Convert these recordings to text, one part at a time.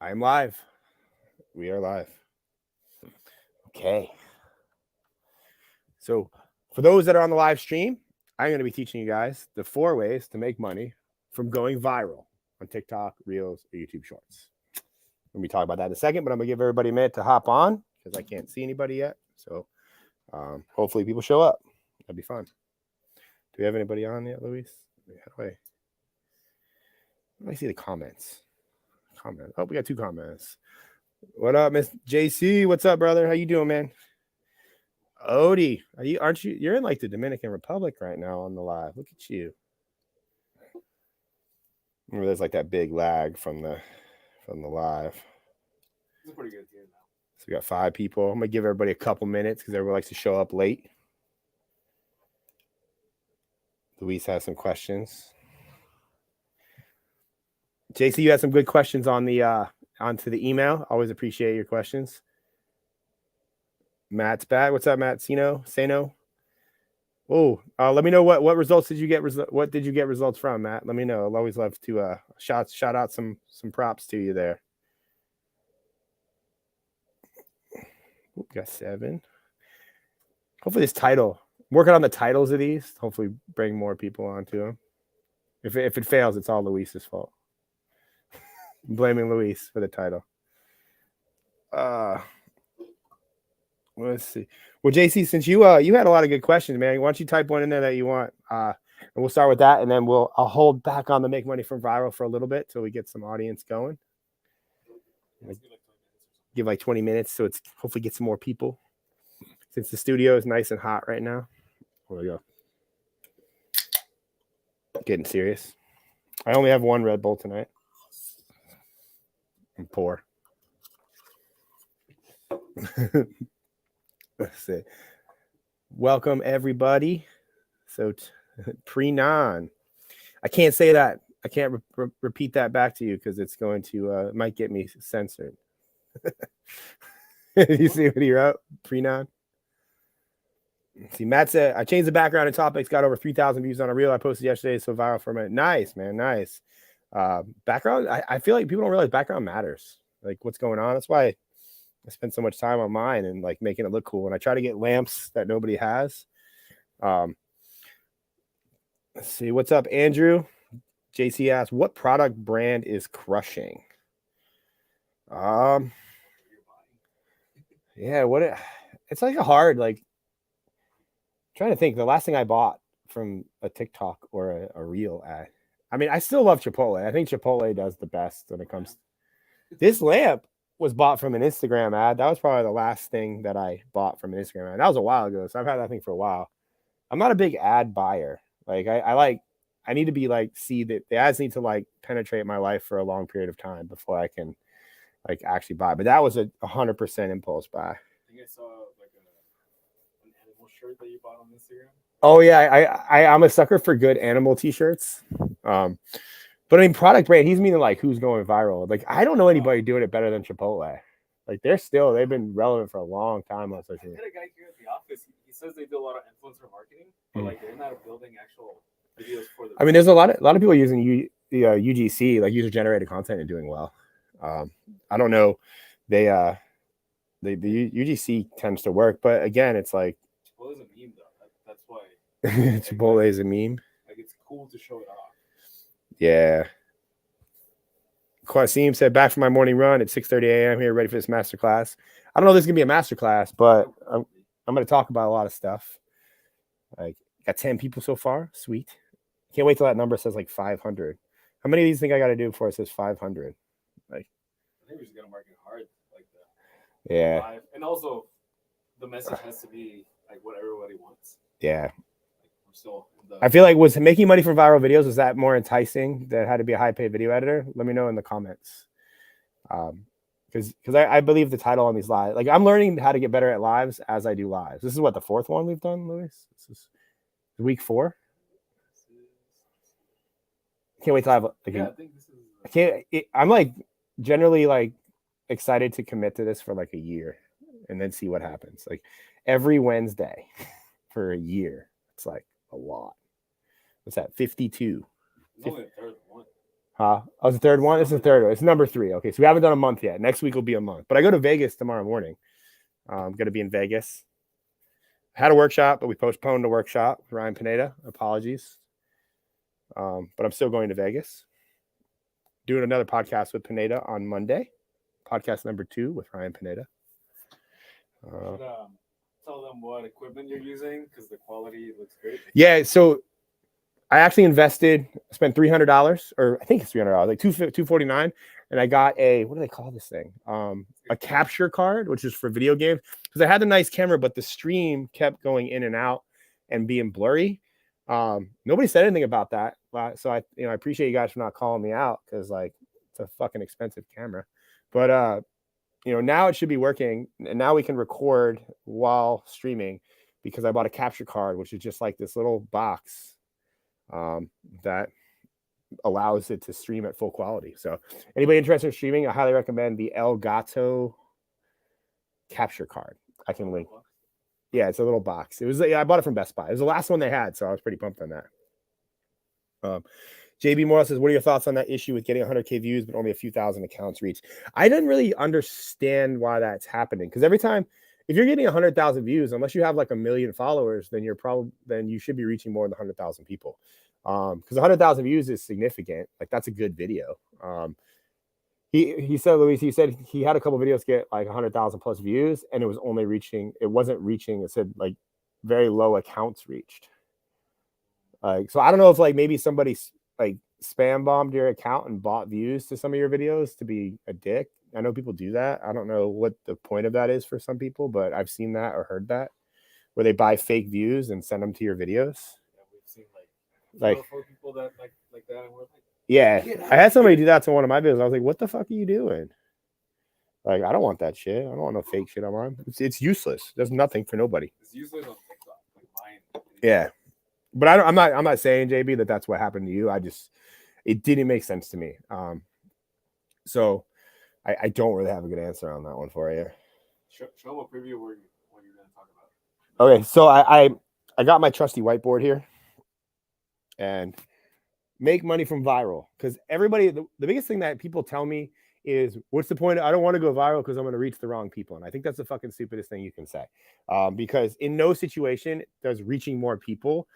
I'm live. We are live. Okay. So, for those that are on the live stream, I'm going to be teaching you guys the 4 ways to make money from going viral on TikTok, Reels, or YouTube Shorts. We're going to talk about that in a second, but I'm going to give everybody a minute to hop on because I can't see anybody yet. So, hopefully people show up. That'd be fun. Do we have anybody on yet, Luis? How do I see the comments? Oh, we got 2 comments. What up, Miss JC? What's up, brother? How you doing, man? Odie, aren't you? You're in like the Dominican Republic right now on the live. Look at you. Remember, there's like that big lag from the live. It's pretty good here now. So we got 5 people. I'm gonna give everybody a couple minutes because everyone likes to show up late. Luis has some questions. JC, you had some good questions on the onto the email. Always appreciate your questions. Matt's back. What's up, Matt? Sano. Oh, let me know what results did you get? What did you get results from, Matt? Let me know. I'll always love to shout out some props to you there. Ooh, got 7. Hopefully this title. I'm working on the titles of these. Hopefully bring more people onto them. If it fails, it's all Luis's fault. I'm blaming Luis for the title. Let's see. Well, JC, since you had a lot of good questions, man, why don't you type one in there that you want? And we'll start with that, and then I'll hold back on the make money from viral for a little bit till we get some audience going. Give like 20 minutes so it's hopefully get some more people. Since the studio is nice and hot right now. There we go. Getting serious. I only have 1 Red Bull tonight. I'm poor. Let's see. Welcome everybody. So pre-non. I can't say that. I can't repeat that back to you because it's going to might get me censored. You see what he wrote? Pre-non. See, Matt said, I changed the background and topics, got over 3,000 views on a reel I posted yesterday, so viral for a minute. Nice, man, nice. Background, I feel like people don't realize background matters. Like what's going on. That's why I spend so much time on mine and like making it look cool. And I try to get lamps that nobody has. Let's see. What's up, Andrew? JC asks, what product brand is crushing? Yeah, it's like a hard, like, I'm trying to think. The last thing I bought from a TikTok or a reel ad. I mean, I still love Chipotle. I think Chipotle does the best when it comes. This lamp was bought from an Instagram ad. That was probably the last thing that I bought from an Instagram ad. That was a while ago, so I've had that thing for a while. I'm not a big ad buyer. Like I need to be like, see that the ads need to like penetrate my life for a long period of time before I can like actually buy. But that was a 100% impulse buy. I think I saw like an animal shirt that you bought on Instagram. Oh yeah, I'm a sucker for good animal t-shirts. But I mean, product brand, he's meaning like who's going viral. Like I don't know anybody doing it better than Chipotle. Like they've been relevant for a long time on social media. I had a guy here at the office. He says they do a lot of influencer marketing, but like they're not building actual videos for them. I mean, there's a lot of people using UGC, like user generated content, and doing well. I don't know, the UGC tends to work, but again, it's like Chipotle's a meme though. That's why. Chipotle is a meme. Like it's cool to show it off. Yeah. Qasim said, back from my morning run at 6:30 a.m. here, ready for this masterclass. I don't know if this is gonna be a masterclass, but I'm gonna talk about a lot of stuff. Like, got 10 people so far. Sweet. Can't wait till that number says like 500. How many of these think I got to do before it says 500? Like, I think we're just gonna market hard like that. Yeah. Live. And also, the message has to be like what everybody wants. Yeah. Still I feel like was making money from viral videos, was that more enticing that had to be a high paid video editor? Let me know in the comments. Because I believe the title on these lives, like I'm learning how to get better at lives as I do lives. This is what the 4th one we've done, Luis. This is week 4. Can't wait to have I'm like generally like excited to commit to this for like a year and then see what happens. Like every Wednesday for a year. It's like a lot. What's that? 52. It's only the 3rd one. Oh, it's the third one. This is the third one. It's number 3. Okay, so we haven't done a month yet. Next week will be a month. But I go to Vegas tomorrow morning. I'm going to be in Vegas. I had a workshop, but we postponed the workshop with Ryan Pineda. Apologies. But I'm still going to Vegas. Doing another podcast with Pineda on Monday. Podcast number 2 with Ryan Pineda. Tell them what equipment you're using because the quality looks great. Yeah, so I actually spent $300, or I think it's $300, like $249, and I got a, what do they call this thing? A capture card, which is for video games, because I had a nice camera, but the stream kept going in and out and being blurry. Nobody said anything about that, so I appreciate you guys for not calling me out, because like it's a fucking expensive camera, but now it should be working, and now we can record while streaming because I bought a capture card, which is just like this little box that allows it to stream at full quality. So anybody interested in streaming, I highly recommend the Elgato capture card. I can link. Yeah, it's a little box. I bought it from Best Buy. It was the last one they had, so I was pretty pumped on that. JB Morris says, what are your thoughts on that issue with getting 100K views, but only a few thousand accounts reached? I didn't really understand why that's happening. Because every time, if you're getting 100,000 views, unless you have like 1 million followers, then you should be reaching more than 100,000 people. Because 100,000 views is significant. Like that's a good video. He said, Luis, he said he had a couple videos get like 100,000 plus views, and it wasn't reaching. It said like very low accounts reached. So I don't know if like maybe somebody like spam bombed your account and bought views to some of your videos to be a dick. I know people do that. I don't know what the point of that is for some people, but I've seen that or heard that where they buy fake views and send them to your videos. Yeah, we've seen like 4 people that like that, and we're like, yeah, I had somebody do that to one of my videos. I was like, what the fuck are you doing? Like, I don't want that shit. I don't want no fake shit on mine. It's useless. There's nothing for nobody. It's useless on TikTok, like mine. Yeah. But I'm not saying, JB, that's what happened to you. It didn't make sense to me. So I don't really have a good answer on that one for you. Show them a preview what you're going to talk about. Okay, so I got my trusty whiteboard here, and make money from viral, because everybody, the biggest thing that people tell me is, what's the point? I don't want to go viral because I'm going to reach the wrong people. And I think that's the fucking stupidest thing you can say, because in no situation does reaching more people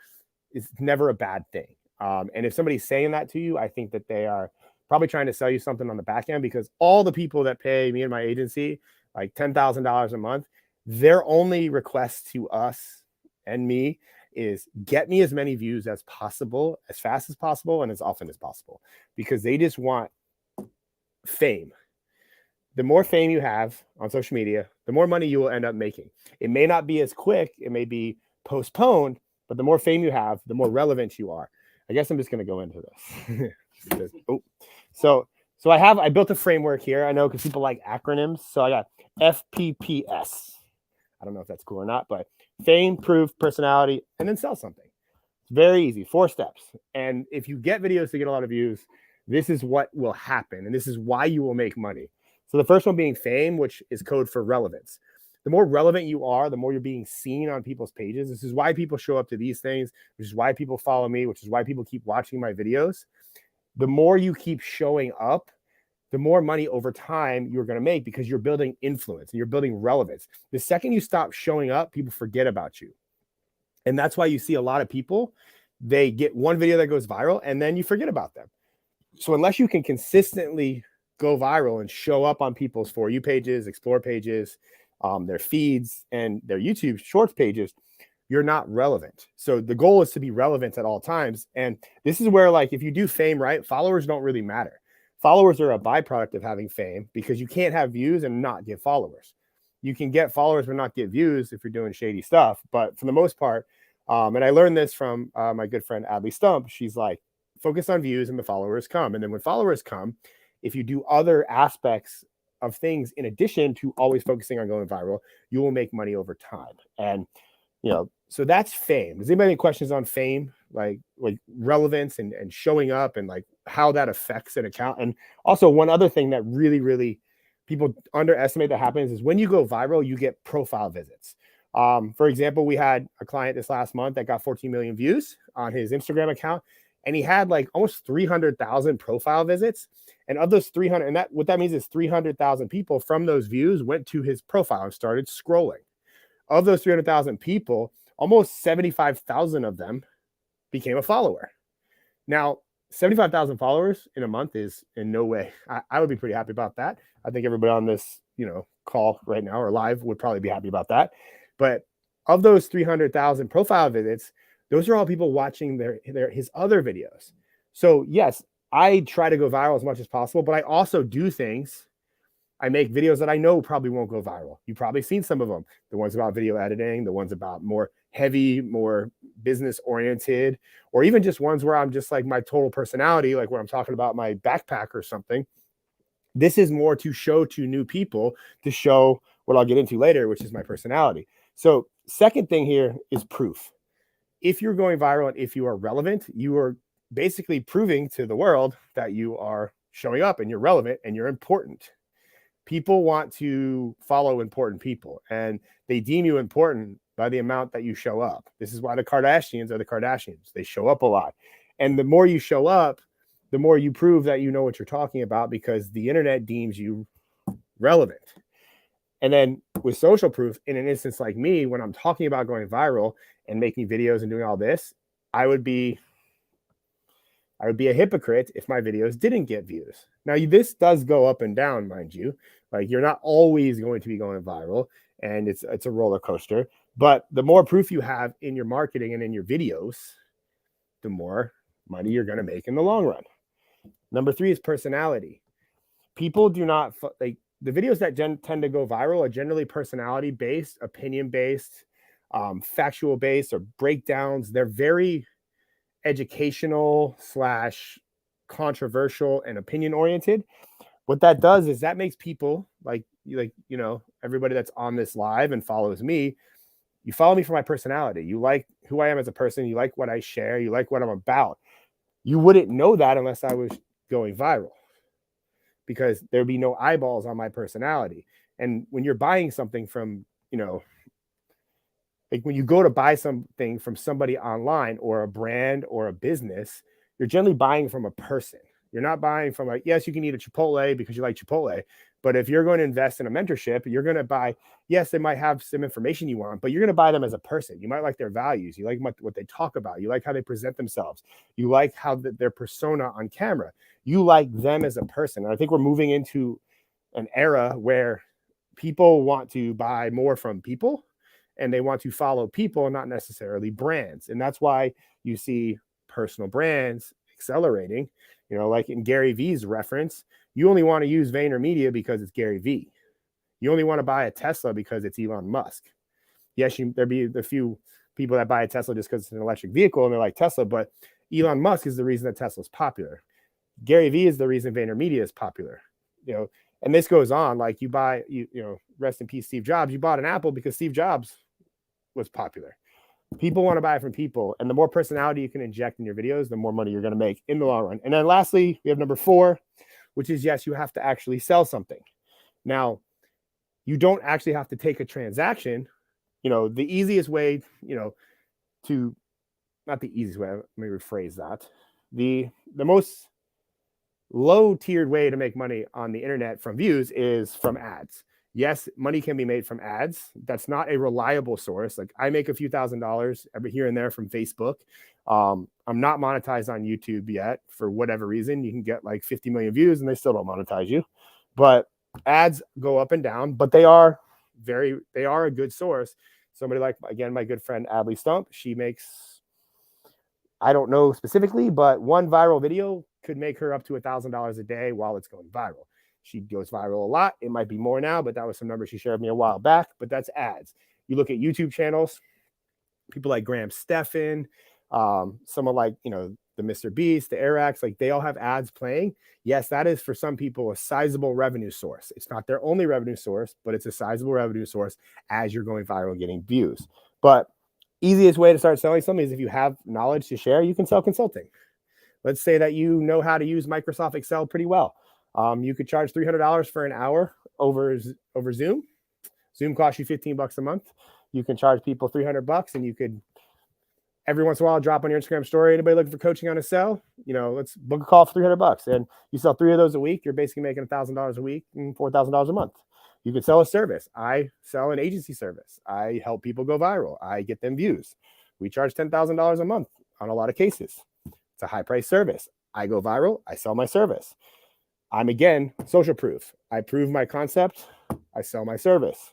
is never a bad thing. And if somebody's saying that to you, I think that they are probably trying to sell you something on the back end, because all the people that pay me and my agency like $10,000 a month, their only request to us and me is get me as many views as possible, as fast as possible, and as often as possible, because they just want fame. The more fame you have on social media, the more money you will end up making. It may not be as quick, it may be postponed, but the more fame you have, the more relevant you are. I guess I'm just going to go into this. So I built a framework here. I know because people like acronyms. So I got FPPS. I don't know if that's cool or not, but fame, proof, personality, and then sell something. It's very easy, 4 steps. And if you get videos to get a lot of views, this is what will happen. And this is why you will make money. So the first one being fame, which is code for relevance. The more relevant you are, the more you're being seen on people's pages. This is why people show up to these things, which is why people follow me, which is why people keep watching my videos. The more you keep showing up, the more money over time you're going to make, because you're building influence and you're building relevance. The second you stop showing up, people forget about you. And that's why you see a lot of people, they get one video that goes viral and then you forget about them. So unless you can consistently go viral and show up on people's For You pages, Explore pages, their feeds, and their YouTube Shorts pages, you're not relevant. So the goal is to be relevant at all times. And this is where, like, if you do fame right, followers don't really matter. Followers are a byproduct of having fame, because you can't have views and not get followers. You can get followers but not get views if you're doing shady stuff. But for the most part, and I learned this from my good friend Adley Stump, she's like, focus on views and the followers come. And then when followers come, if you do other aspects of things in addition to always focusing on going viral, you will make money over time. And so that's fame. Does anybody have any questions on fame, like relevance and showing up, and like how that affects an account? And also, one other thing that really, really people underestimate that happens is when you go viral, you get profile visits. For example, we had a client this last month that got 14 million views on his Instagram account, and he had like almost 300,000 profile visits. And of those 300, and that what that means is 300,000 people from those views went to his profile and started scrolling. Of those 300,000 people, almost 75,000 of them became a follower. Now, 75,000 followers in a month is in no way. I would be pretty happy about that. I think everybody on this, call right now or live would probably be happy about that. But of those 300,000 profile visits, those are all people watching his other videos. So yes, I try to go viral as much as possible, but I also do things. I make videos that I know probably won't go viral. You've probably seen some of them. The ones about video editing, the ones about more heavy, more business oriented, or even just ones where I'm just like my total personality, like where I'm talking about my backpack or something. This is more to show to new people, to show what I'll get into later, which is my personality. So second thing here is proof. If you're going viral and if you are relevant, you are basically proving to the world that you are showing up and you're relevant and you're important. People want to follow important people, and they deem you important by the amount that you show up. This is why the Kardashians are the Kardashians. They show up a lot. And the more you show up, the more you prove that you know what you're talking about, because the internet deems you relevant. And then with social proof, in an instance like me, when I'm talking about going viral and making videos and doing all this, I would be a hypocrite if my videos didn't get views. Now, this does go up and down, mind you. Like, you're not always going to be going viral, and it's a roller coaster. But the more proof you have in your marketing and in your videos, the more money you're going to make in the long run. Number 3 is personality. People do not like the videos that tend to go viral are generally personality based, opinion based, factual based, or breakdowns. They're very educational / controversial and opinion oriented. What that does is that makes people like everybody that's on this live and follows me. You follow me for my personality. You like who I am as a person. You like what I share. You like what I'm about. You wouldn't know that unless I was going viral, because there'd be no eyeballs on my personality. And when you're buying something from, like when you go to buy something from somebody online or a brand or a business, you're generally buying from a person. You're not buying from yes, you can eat a Chipotle because you like Chipotle. But if you're going to invest in a mentorship, you're going to buy, yes, they might have some information you want, but you're going to buy them as a person. You might like their values. You like what they talk about. You like how they present themselves. You like how their persona on camera. You like them as a person. And I think we're moving into an era where people want to buy more from people, and they want to follow people, not necessarily brands. And that's why you see personal brands accelerating. Like in Gary V's reference, you only want to use VaynerMedia because it's Gary V. You only want to buy a Tesla because it's Elon Musk. Yes, there'd be a few people that buy a Tesla just because it's an electric vehicle and they're like Tesla, but Elon Musk is the reason that Tesla's popular. Gary V is the reason VaynerMedia is popular. And this goes on. Like you buy, rest in peace, Steve Jobs. You bought an Apple because Steve Jobs was popular. People want to buy from people, and the more personality you can inject in your videos, the more money you're going to make in the long run. And then lastly, we have number 4, which is, yes, you have to actually sell something. Now, you don't actually have to take a transaction. The easiest way, not the easiest way, let me rephrase that. The most low-tiered way to make money on the internet from views is from ads. Yes, money can be made from ads. That's not a reliable source. Like, I make a few $1,000s every here and there from Facebook. I'm not monetized on YouTube yet for whatever reason. You can get like 50 million views and they still don't monetize you. But ads go up and down, but they are a good source. Somebody like, again, my good friend Adley Stump, she makes, I don't know specifically, but one viral video could make her up to $1,000 a day while it's going viral. She goes viral a lot. It might be more now, but that was some numbers she shared with me a while back. But that's ads. You look at YouTube channels, people like Graham Stephan, someone like, the Mr. Beast, the Arax, like they all have ads playing. Yes, that is for some people a sizable revenue source. It's not their only revenue source, but it's a sizable revenue source as you're going viral getting views. But easiest way to start selling something is if you have knowledge to share, you can sell consulting. Let's say that you know how to use Microsoft Excel pretty well. You could charge $300 for an hour over Zoom. Zoom costs you $15 a month. You can charge people $300 and you could every once in a while, drop on your Instagram story. Anybody looking for coaching on a sell? Let's book a call for $300. And you sell 3 of those a week, you're basically making $1,000 a week and $4,000 a month. You can sell a service. I sell an agency service. I help people go viral. I get them views. We charge $10,000 a month on a lot of cases. It's a high price service. I go viral. I sell my service. I'm, again, social proof. I prove my concept. I sell my service.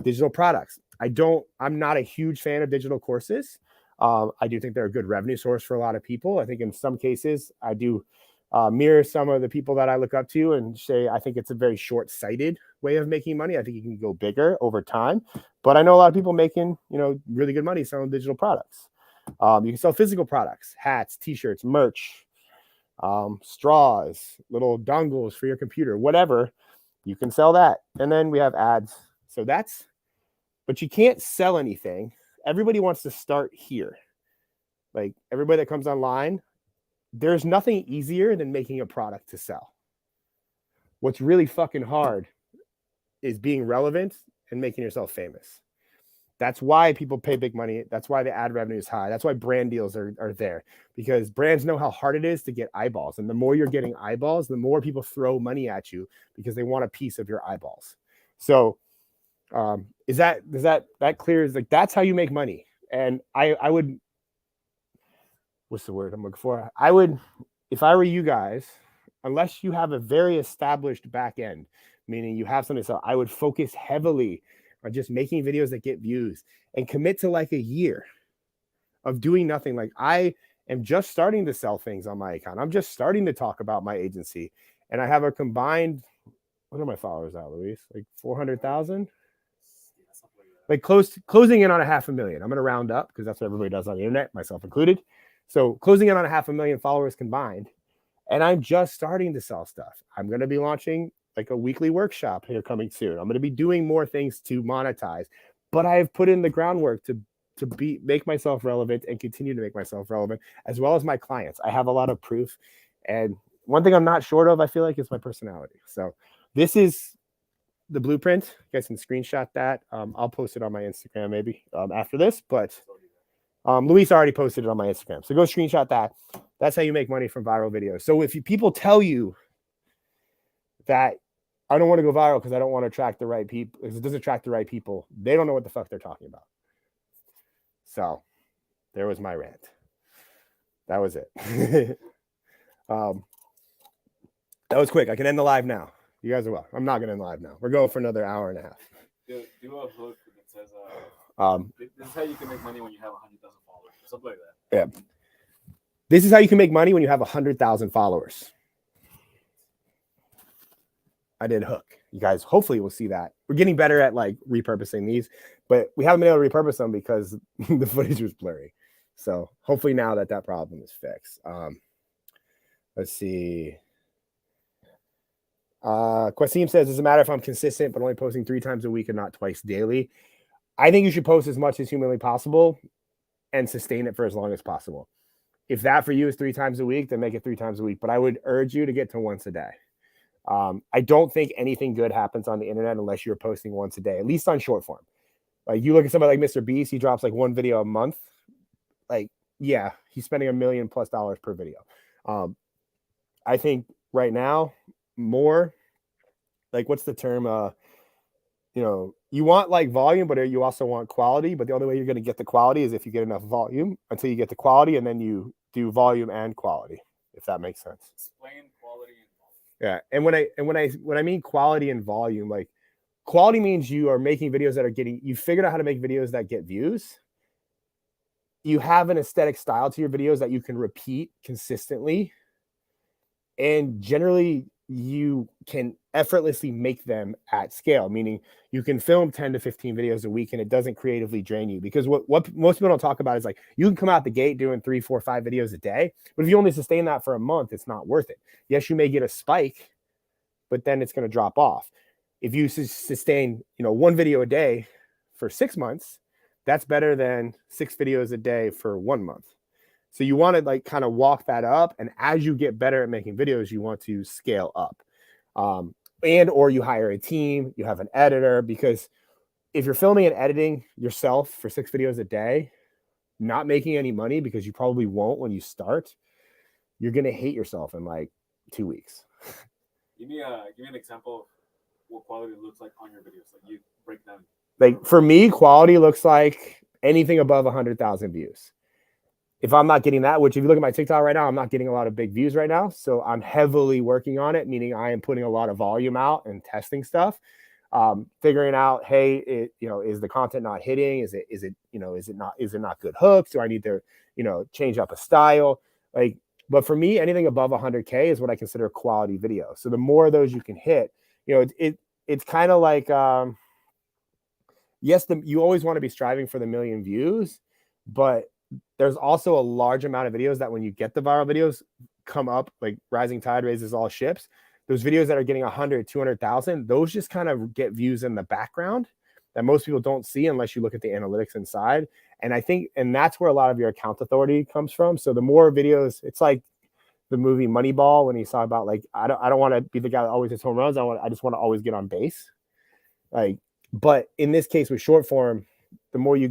Digital products. I'm not a huge fan of digital courses. I do think they're a good revenue source for a lot of people. I think in some cases I do mirror some of the people that I look up to and say, I think it's a very short-sighted way of making money. I think you can go bigger over time, but I know a lot of people making, really good money selling digital products. You can sell physical products, hats, t-shirts, merch, straws, little dongles for your computer, whatever. You can sell that. And then we have ads. But you can't sell anything. Everybody wants to start here. Like everybody that comes online, there's nothing easier than making a product to sell. What's really fucking hard is being relevant and making yourself famous. That's why people pay big money. That's why the ad revenue is high. That's why brand deals are there, because brands know how hard it is to get eyeballs. And the more you're getting eyeballs, the more people throw money at you because they want a piece of your eyeballs. So does that clear? Is like, that's how you make money. And I would, what's the word I'm looking for? I would, if I were you guys, unless you have a very established back end, meaning you have something to sell, I would focus heavily on just making videos that get views and commit to like a year of doing nothing. Like I am just starting to sell things on my account. I'm just starting to talk about my agency, and I have a combined, what are my followers at, Luis? Like 400,000? Like closing in on 500,000. I'm going to round up because that's what everybody does on the internet, myself included. So closing in on 500,000 followers combined. And I'm just starting to sell stuff. I'm going to be launching like a weekly workshop here coming soon. I'm going to be doing more things to monetize, but I've put in the groundwork to make myself relevant and continue to make myself relevant, as well as my clients. I have a lot of proof. And one thing I'm not short of, I feel like, is my personality. So this is the blueprint. You guys can screenshot that. I'll post it on my Instagram maybe after this, but Luis already posted it on my Instagram. So go screenshot that. That's how you make money from viral videos. So if people tell you that I don't want to go viral because I don't want to attract the right people, because it doesn't attract the right people, they don't know what the fuck they're talking about. So there was my rant. That was it. That was quick. I can end the live now. You guys are well. I'm not going to end the live now. We're going for another hour and a half. Do a hook that says, this is how you can make money when you have 100,000 followers, or something like that. Yeah. This is how you can make money when you have 100,000 followers. I did a hook. You guys hopefully will see that. We're getting better at like repurposing these, but we haven't been able to repurpose them because the footage was blurry. So hopefully now that problem is fixed. Let's see. Qasim says, does it matter if I'm consistent but only posting 3 times a week and not twice daily? I think you should post as much as humanly possible and sustain it for as long as possible. If that for you is 3 times a week, then make it 3 times a week. But I would urge you to get to once a day. I don't think anything good happens on the internet unless you're posting once a day, at least on short form. Like you look at somebody like Mr. Beast, he drops like 1 video a month. Like, yeah, he's spending $1 million+ per video. I think right now, more like, what's the term? You want like volume, but you also want quality. But the only way you're going to get the quality is if you get enough volume until you get the quality, and then you do volume and quality, if that makes sense. Explain quality and volume. Yeah, and when I mean quality and volume, like quality means you are making videos that are you figured out how to make videos that get views. You have an aesthetic style to your videos that you can repeat consistently, and generally you can effortlessly make them at scale, meaning you can film 10 to 15 videos a week and it doesn't creatively drain you. Because what most people don't talk about is like, you can come out the gate doing 3, 4, 5 videos a day, but if you only sustain that for a month, it's not worth it. Yes, you may get a spike, but then it's going to drop off. If you sustain, 1 video a day for 6 months, that's better than 6 videos a day for 1 month. So you want to like kind of walk that up. And as you get better at making videos, you want to scale up. Or you hire a team, you have an editor, because if you're filming and editing yourself for 6 videos a day, not making any money, because you probably won't when you start, you're going to hate yourself in like 2 weeks. Give me an example of what quality looks like on your videos. Like you break down. Like for me, quality looks like anything above 100,000 views. If I'm not getting that, which if you look at my TikTok right now, I'm not getting a lot of big views right now. So I'm heavily working on it, meaning I am putting a lot of volume out and testing stuff, figuring out, hey, is the content not hitting? Is it not good hooks? Do I need to, change up a style? Like, but for me, anything above 100K is what I consider quality video. So the more of those you can hit, it's kind of like, yes, you always want to be striving for the million views, but there's also a large amount of videos that when you get the viral videos come up, like rising tide raises all ships. Those videos that are getting 100, 200,000, those just kind of get views in the background that most people don't see unless you look at the analytics inside. And I think, and that's where a lot of your account authority comes from. So the more videos, it's like the movie Moneyball when he saw about like, I don't want to be the guy that always hits home runs. I just want to always get on base. Like, but in this case with short form, the more you're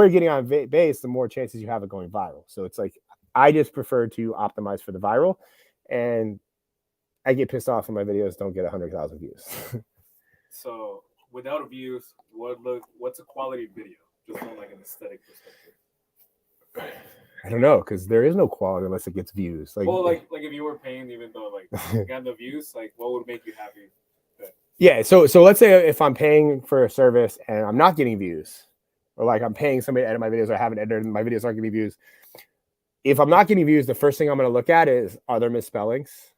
getting on base, the more chances you have of going viral. So it's like, I just prefer to optimize for the viral, and I get pissed off when my videos don't get 100,000 views. So without views, what's a quality video? Just from like an aesthetic perspective. I don't know, because there is no quality unless it gets views. Like, well, like if you were paying, even though like you got the views, like what would make you happy? Yeah, so let's say if I'm paying for a service and I'm not getting views, or like I'm paying somebody to edit my videos, or I haven't edited and my videos aren't getting views. If I'm not getting views, the first thing I'm going to look at is, are there misspellings?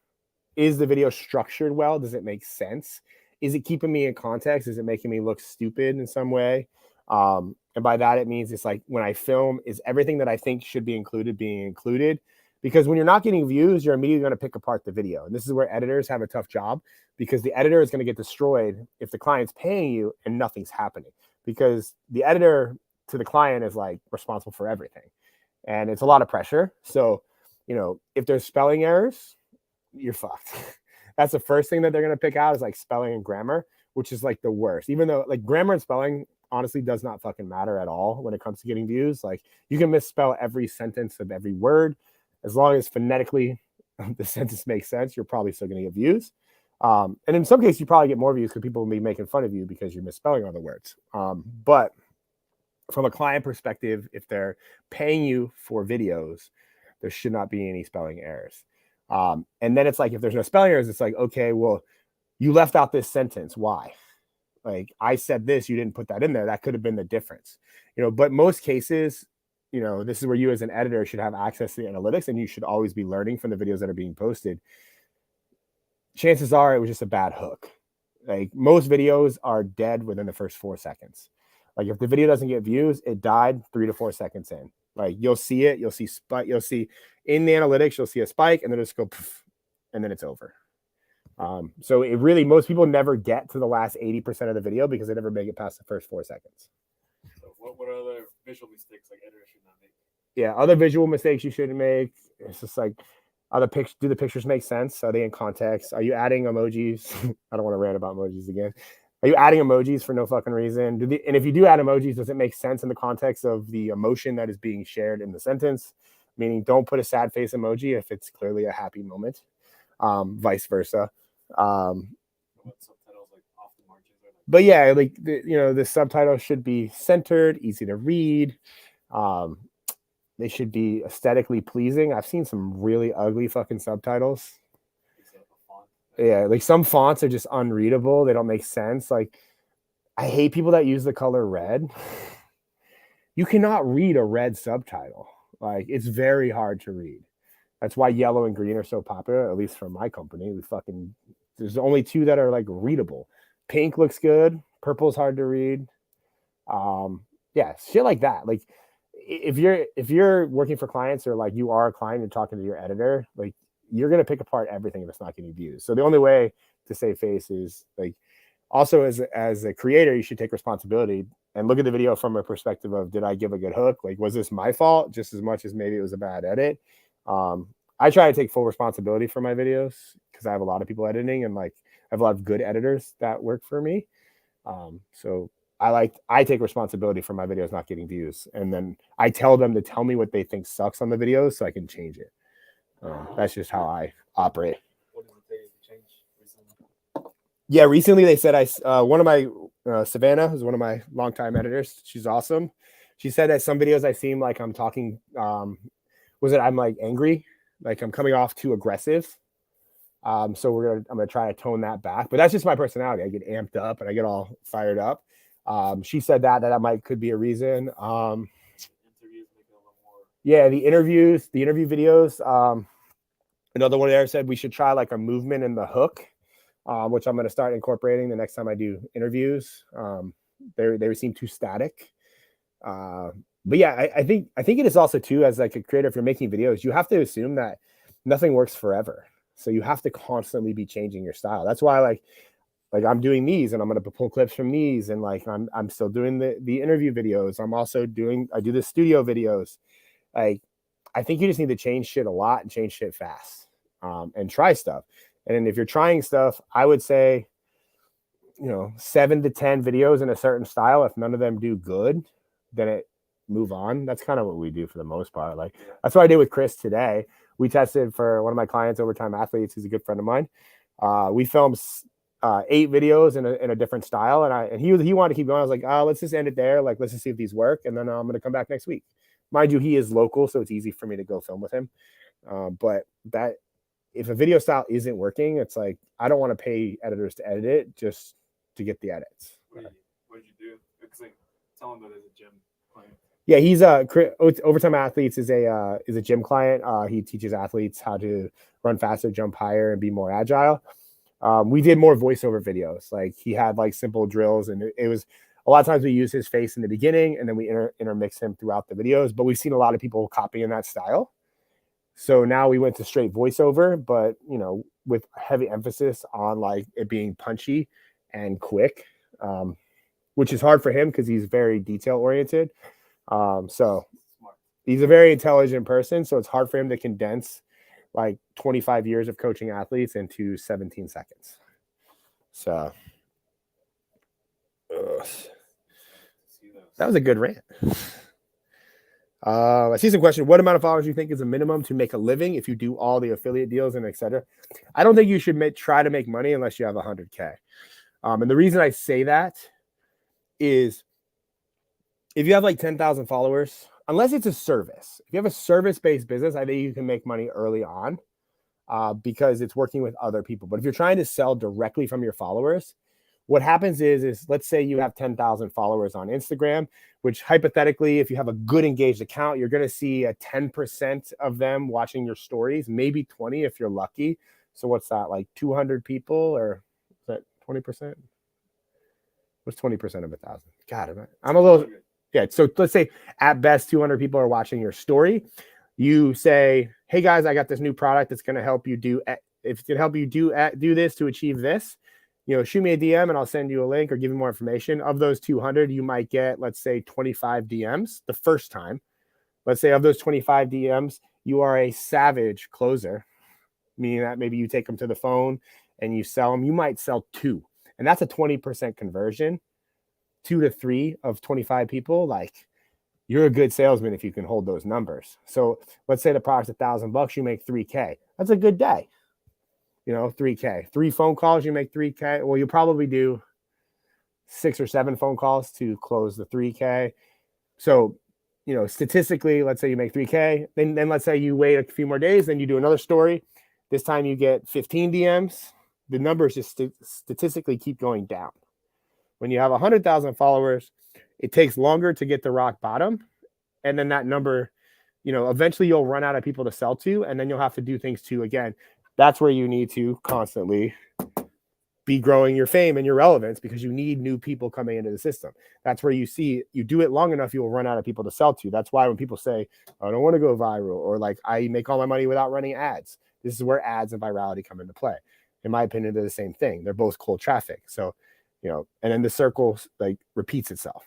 Is the video structured well? Does it make sense? Is it keeping me in context? Is it making me look stupid in some way? And by that, it means it's like when I film, is everything that I think should be included being included? Because when you're not getting views, you're immediately going to pick apart the video. And this is where editors have a tough job, because the editor is going to get destroyed if the client's paying you and nothing's happening, because the editor to the client is like responsible for everything. And it's a lot of pressure. So, if there's spelling errors, you're fucked. That's the first thing that they're going to pick out, is like spelling and grammar, which is like the worst, even though like grammar and spelling honestly does not fucking matter at all when it comes to getting views. Like you can misspell every sentence of every word. As long as phonetically the sentence makes sense, you're probably still going to get views. And in some cases, you probably get more views because people will be making fun of you because you're misspelling all the words. But from a client perspective, if they're paying you for videos, there should not be any spelling errors. And then it's like, if there's no spelling errors, it's like, okay, well, you left out this sentence. Why? Like I said this, you didn't put that in there. That could have been the difference. But most cases, this is where you as an editor should have access to the analytics, and you should always be learning from the videos that are being posted. Chances are it was just a bad hook. Like most videos are dead within the first 4 seconds. Like if the video doesn't get views, it died 3 to 4 seconds in. Like you'll see it, you'll see in the analytics, you'll see a spike, and then it'll just go poof, and then it's over. So it really, most people never get to the last 80% of the video because they never make it past the first 4 seconds. So what are other visual mistakes like editors should not make? Yeah, other visual mistakes you shouldn't make. It's just like, do the pictures make sense? Are they in context? Are you adding emojis? I don't want to rant about emojis again. Are you adding emojis for no fucking reason? And if you do add emojis, does it make sense in the context of the emotion that is being shared in the sentence? Meaning, don't put a sad face emoji if it's clearly a happy moment. Vice versa. But yeah, like the subtitles should be centered, easy to read. They should be aesthetically pleasing. I've seen some really ugly fucking subtitles. Yeah, like some fonts are just unreadable. They don't make sense. Like I hate people that use the color red. You cannot read a red subtitle. Like it's very hard to read. That's why yellow and green are so popular, at least from my company. There's only 2 that are like readable. Pink looks good. Purple's hard to read. Yeah, shit like that. Like if you're working for clients, or like you are a client and talking to your editor, like you're going to pick apart everything if it's not getting views. So the only way to save face is like, also as a creator, you should take responsibility and look at the video from a perspective of, did I give a good hook? Like, was this my fault just as much as maybe it was a bad edit? I try to take full responsibility for my videos because I have a lot of people editing, and like I have a lot of good editors that work for me. So I take responsibility for my videos not getting views, and then I tell them to tell me what they think sucks on the videos so I can change it. That's just how I operate. What does it take to change recently? Yeah, recently they said one of my Savannah is one of my longtime editors. She's awesome. She said that some videos I seem like I'm talking. I'm like angry, like I'm coming off too aggressive. So I'm gonna try to tone that back. But that's just my personality. I get amped up and I get all fired up. She said that could be a reason. Interviews make it a little more. Yeah, the interview videos. Another one there said we should try like a movement in the hook, which I'm going to start incorporating the next time I do interviews. They seem too static. But yeah, I think it is also too, as like a creator, if you're making videos, you have to assume that nothing works forever. So you have to constantly be changing your style. That's why like I'm doing these and I'm going to pull clips from these. And like, I'm still doing the interview videos. I do the studio videos. Like, I think you just need to change shit a lot and change shit fast, and try stuff. And if you're trying stuff, I would say, 7 to 10 videos in a certain style. If none of them do good, then move on. That's kind of what we do for the most part. Like, that's what I did with Chris today. We tested for one of my clients, Overtime Athletes, who's a good friend of mine. We filmed 8 videos in a different style, and he wanted to keep going. I was like, let's just end it there. Like, let's just see if these work, and then I'm going to come back next week. Mind you, he is local, so it's easy for me to go film with him. But that if a video style isn't working, it's like I don't want to pay editors to edit it just to get the edits. What did you do? Because like, tell him that there's a gym client. Yeah, he's Overtime Athletes is a gym client. He teaches athletes how to run faster, jump higher, and be more agile. We did more voiceover videos. Like he had like simple drills, and it was a lot of times we use his face in the beginning, and then we intermix him throughout the videos. But we've seen a lot of people copying that style. So now we went to straight voiceover, but with heavy emphasis on like it being punchy and quick, which is hard for him because he's very detail oriented. So he's a very intelligent person, so it's hard for him to condense like 25 years of coaching athletes into 17 seconds. So that was a good rant. I see some question. What amount of followers do you think is a minimum to make a living if you do all the affiliate deals and etc.? I don't think you should try to make money unless you have 100K. And the reason I say that is if you have like 10,000 followers, unless it's a service, if you have a service-based business, I think you can make money early on because it's working with other people. But if you're trying to sell directly from your followers, what happens is let's say you have 10,000 followers on Instagram, which hypothetically, if you have a good engaged account, you're going to see a 10% of them watching your stories, maybe 20 if you're lucky. So what's that, like 200 people, or is that 20%? What's 20% of 1,000? God, I'm a little, yeah. So let's say at best 200 people are watching your story. You say, hey guys, I got this new product that's going to help you do, if it's going to help you do this to achieve this. Shoot me a DM and I'll send you a link or give you more information. Of those 200, you might get, let's say, 25 DMs the first time. Let's say of those 25 DMs, you are a savage closer, meaning that maybe you take them to the phone and you sell them. You might sell 2, and that's a 20% conversion. 2 to 3 of 25 people. Like, you're a good salesman if you can hold those numbers. So let's say the product's $1,000, you make 3K. That's a good day. 3K, 3 phone calls, you make 3K. Well, you'll probably do 6 or 7 phone calls to close the 3K. So, statistically, let's say you make 3K. Then let's say you wait a few more days, then you do another story. This time you get 15 DMs. The numbers just statistically keep going down. When you have 100,000 followers, it takes longer to get to rock bottom. And then that number, eventually you'll run out of people to sell to, and then you'll have to do things to again. That's where you need to constantly be growing your fame and your relevance, because you need new people coming into the system. That's where you do it long enough, you will run out of people to sell to. That's why when people say, I don't want to go viral, or like I make all my money without running ads, this is where ads and virality come into play. In my opinion, they're the same thing. They're both cold traffic. So, and then the circle like repeats itself.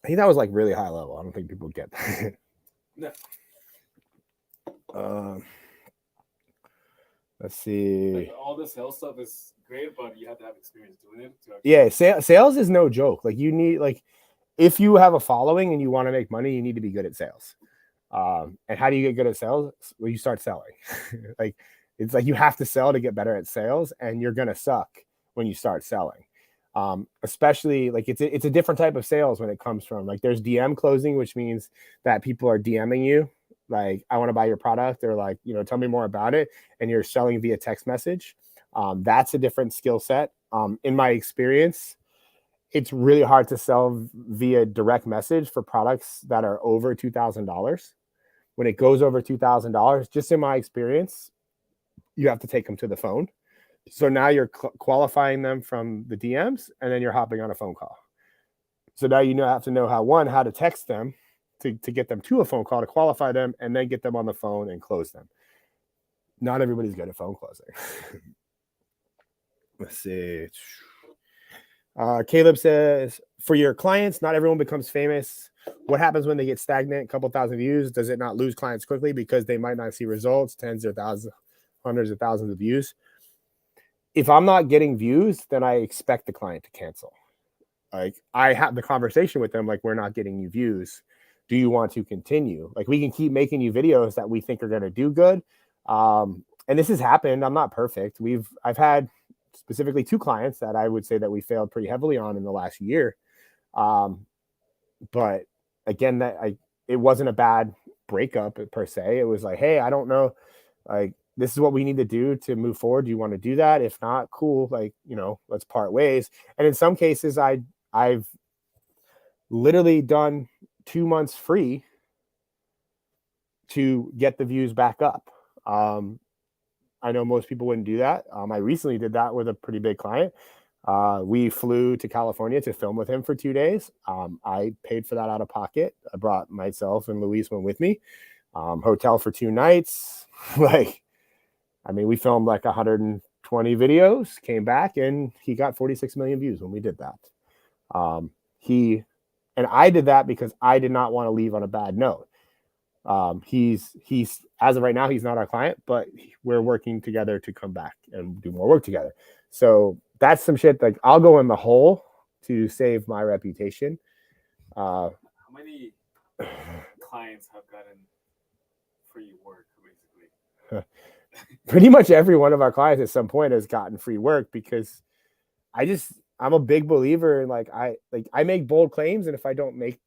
I think that was like really high level. I don't think people get that. No. Let's see. Like, all this health stuff is great, but you have to have experience doing it. Yeah, sales is no joke. Like you need, like, if you have a following and you want to make money, you need to be good at sales. And how do you get good at sales? Well, you start selling. Like, it's like you have to sell to get better at sales, and you're gonna suck when you start selling. Especially like it's a different type of sales when it comes from, like, there's DM closing, which means that people are DMing you like, I want to buy your product, or like, tell me more about it, and you're selling via text message. That's a different skill set. In my experience, it's really hard to sell via direct message for products that are over $2,000. When it goes over $2,000, just in my experience, you have to take them to the phone. So now you're qualifying them from the DMs, and then you're hopping on a phone call. So now you have to know how to text them to get them to a phone call, to qualify them, and then get them on the phone and close them. Not everybody's good at phone closing. Let's see. Caleb says, for your clients, not everyone becomes famous. What happens when they get stagnant, a couple thousand views? Does it not lose clients quickly because they might not see results, tens or thousands, hundreds of thousands of views? If I'm not getting views, then I expect the client to cancel. Like, I have the conversation with them, like, we're not getting you views. Do you want to continue? Like, we can keep making you videos that we think are going to do good. And this has happened. I'm not perfect. I've had specifically 2 clients that I would say that we failed pretty heavily on in the last year. But again, it wasn't a bad breakup per se. It was like, hey, I don't know, like, this is what we need to do to move forward. Do you want to do that? If not, cool. Like, let's part ways. And in some cases, I've literally done 2 months free to get the views back up. I know most people wouldn't do that. I recently did that with a pretty big client. We flew to California to film with him for 2 days. I paid for that out of pocket. I brought myself and Luis went with me. Hotel for 2 nights. We filmed like 120 videos, came back, and he got 46 million views when we did that. I did that because I did not want to leave on a bad note. He's as of right now, he's not our client, but we're working together to come back and do more work together. So that's some shit. Like, I'll go in the hole to save my reputation. How many clients have gotten free work, basically? Pretty much every one of our clients at some point has gotten free work, because I'm a big believer in, I make bold claims, and if I don't make,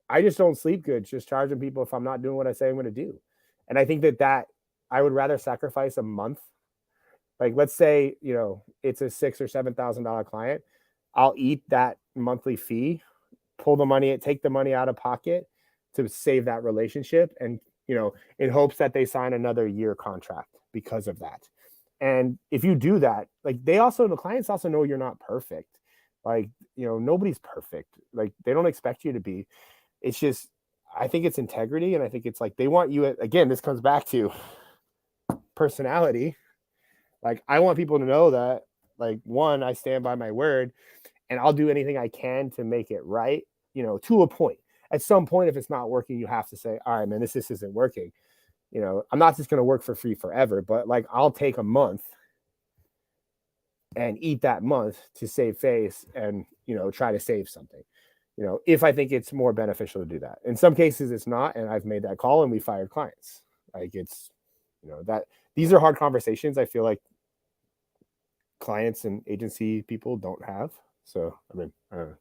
I just don't sleep good just charging people if I'm not doing what I say I'm going to do. And I think that I would rather sacrifice a month. Like, let's say, it's a $6,000 or $7,000 client. I'll eat that monthly fee, take the money out of pocket to save that relationship, and, in hopes that they sign another year contract because of that. And if you do that, like, the clients also know you're not perfect. Like, nobody's perfect. Like, they don't expect you to be. It's just, I think it's integrity. And I think it's like, they want you, again, this comes back to personality. Like, I want people to know that, like, one, I stand by my word, and I'll do anything I can to make it right, to a point. At some point, if it's not working, you have to say, all right, man, this isn't working. I'm not just going to work for free forever, but, like, I'll take a month and eat that month to save face and, try to save something, if I think it's more beneficial to do that. In some cases it's not, and I've made that call and we fired clients. Like, it's, that these are hard conversations I feel like clients and agency people don't have. So, I don't know.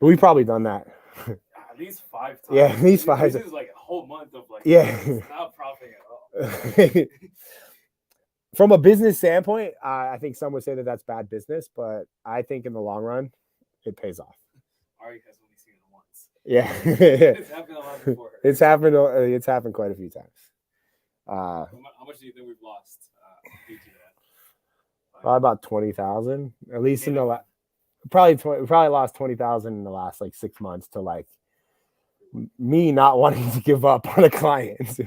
But we've probably done that. At least 5 times. Yeah, at least 5. This is like a whole month of, like, yeah, not profiting at all. From a business standpoint, I think some would say that that's bad business, but I think in the long run, it pays off. Ari has only seen it once. Yeah. It's happened a lot before. It's happened quite a few times. How much do you think we've lost due to that? Probably about 20,000, at least in the probably lost 20,000 in the last, like, 6 months to, like, me not wanting to give up on a client.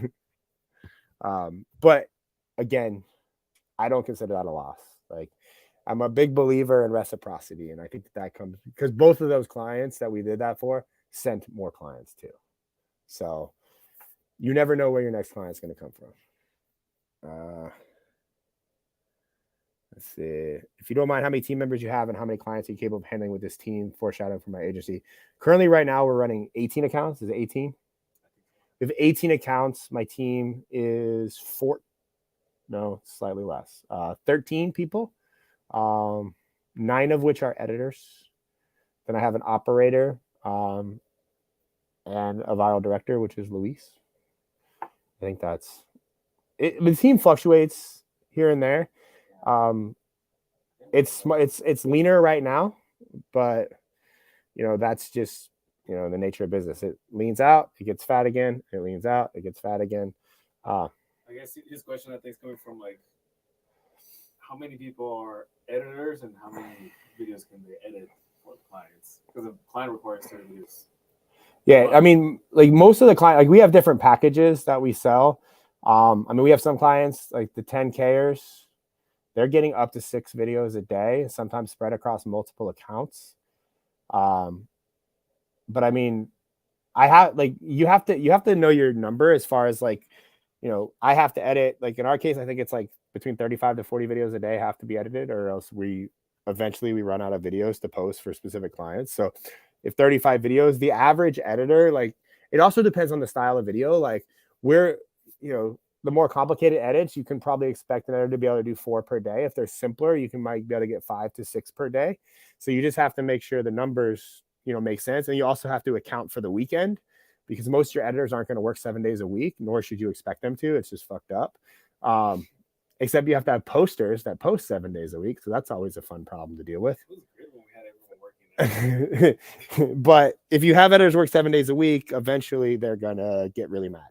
But again, I don't consider that a loss. Like, I'm a big believer in reciprocity, and I think that comes because both of those clients that we did that for sent more clients too. So you never know where your next client's going to come from. Let's see. If you don't mind how many team members you have and how many clients are you capable of handling with this team, foreshadowing for my agency. Currently, right now, we're running 18 accounts. Is it 18? We have 18 accounts. My team is slightly less. 13 people, 9 of which are editors. Then I have an operator and a viral director, which is Luis. I think that's it. The team fluctuates here and there. It's leaner right now, but that's just the nature of business. It leans out, it gets fat again. It leans out, it gets fat again. I guess his question, I think, is coming from like, how many people are editors and how many videos can they edit for the clients? Because the client requires 30 videos. Yeah, I mean, like most of the client, like we have different packages that we sell. I mean, we have some clients like the 10Kers, they're getting up to 6 videos a day, sometimes spread across multiple accounts. But I mean, you have to know your number as far as like, I have to edit, like in our case, I think it's like between 35 to 40 videos a day have to be edited, or else we eventually run out of videos to post for specific clients. So if 35 videos, the average editor, like it also depends on the style of video. Like the more complicated edits, you can probably expect an editor to be able to do 4 per day. If they're simpler, you might be able to get 5 to 6 per day. So you just have to make sure the numbers, make sense. And you also have to account for the weekend, because most of your editors aren't going to work 7 days a week, nor should you expect them to. It's just fucked up. Except you have to have posters that post 7 days a week. So that's always a fun problem to deal with. It was great when we had everyone working. But if you have editors work 7 days a week, eventually they're going to get really mad.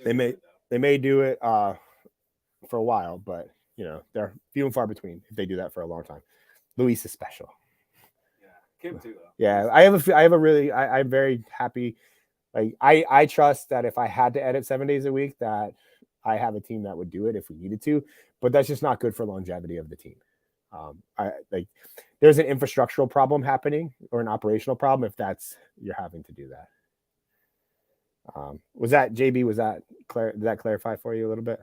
They may do it for a while, but they're few and far between if they do that for a long time. Luis is special. Yeah, Kim too, though. Yeah, I'm very happy. Like I trust that if I had to edit 7 days a week, that I have a team that would do it if we needed to. But that's just not good for longevity of the team. There's an infrastructural problem happening or an operational problem if you're having to do that. Was that JB? Did that clarify for you a little bit?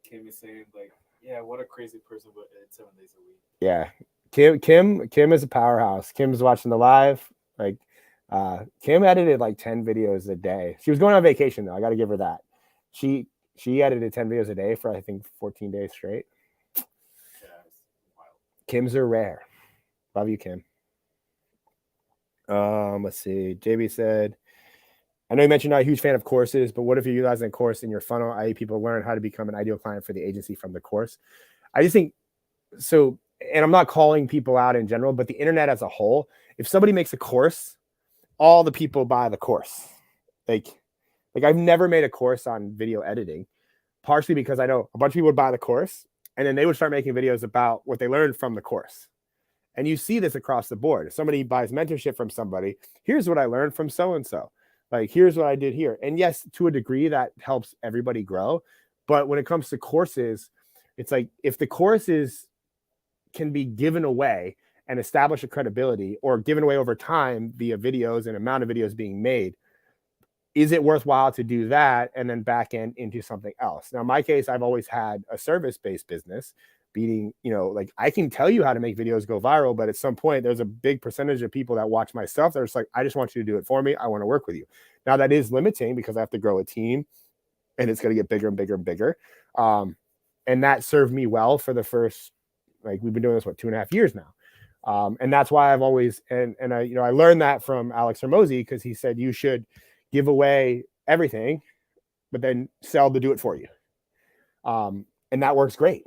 Kim is saying like, yeah, what a crazy person would edit 7 days a week. Yeah, Kim is a powerhouse. Kim's watching the live. Like, Kim edited like 10 videos a day. She was going on vacation though. I got to give her that. She edited 10 videos a day for I think 14 days straight. Yeah, it's wild. Kims are rare. Love you, Kim. Let's see. JB said, I know you mentioned you're not a huge fan of courses, but what if you're utilizing a course in your funnel, i.e. people learn how to become an ideal client for the agency from the course? I just think so, and I'm not calling people out in general, but the internet as a whole, if somebody makes a course, all the people buy the course. Like I've never made a course on video editing, partially because I know a bunch of people would buy the course and then they would start making videos about what they learned from the course. And you see this across the board. If somebody buys mentorship from somebody, here's what I learned from so-and-so. Like, here's what I did here. And yes, to a degree that helps everybody grow. But when it comes to courses, it's like if the courses can be given away and establish a credibility or given away over time via videos and amount of videos being made, is it worthwhile to do that and then back end into something else? Now, in my case, I've always had a service-based business, beating, like I can tell you how to make videos go viral, but at some point there's a big percentage of people that watch my stuff. They're just like, I just want you to do it for me. I want to work with you. Now that is limiting because I have to grow a team and it's going to get bigger and bigger and bigger. And that served me well for the first, we've been doing this, 2.5 years now. And that's why I've always, and I learned that from Alex Hormozy because he said, you should give away everything, but then sell to do it for you. And that works great.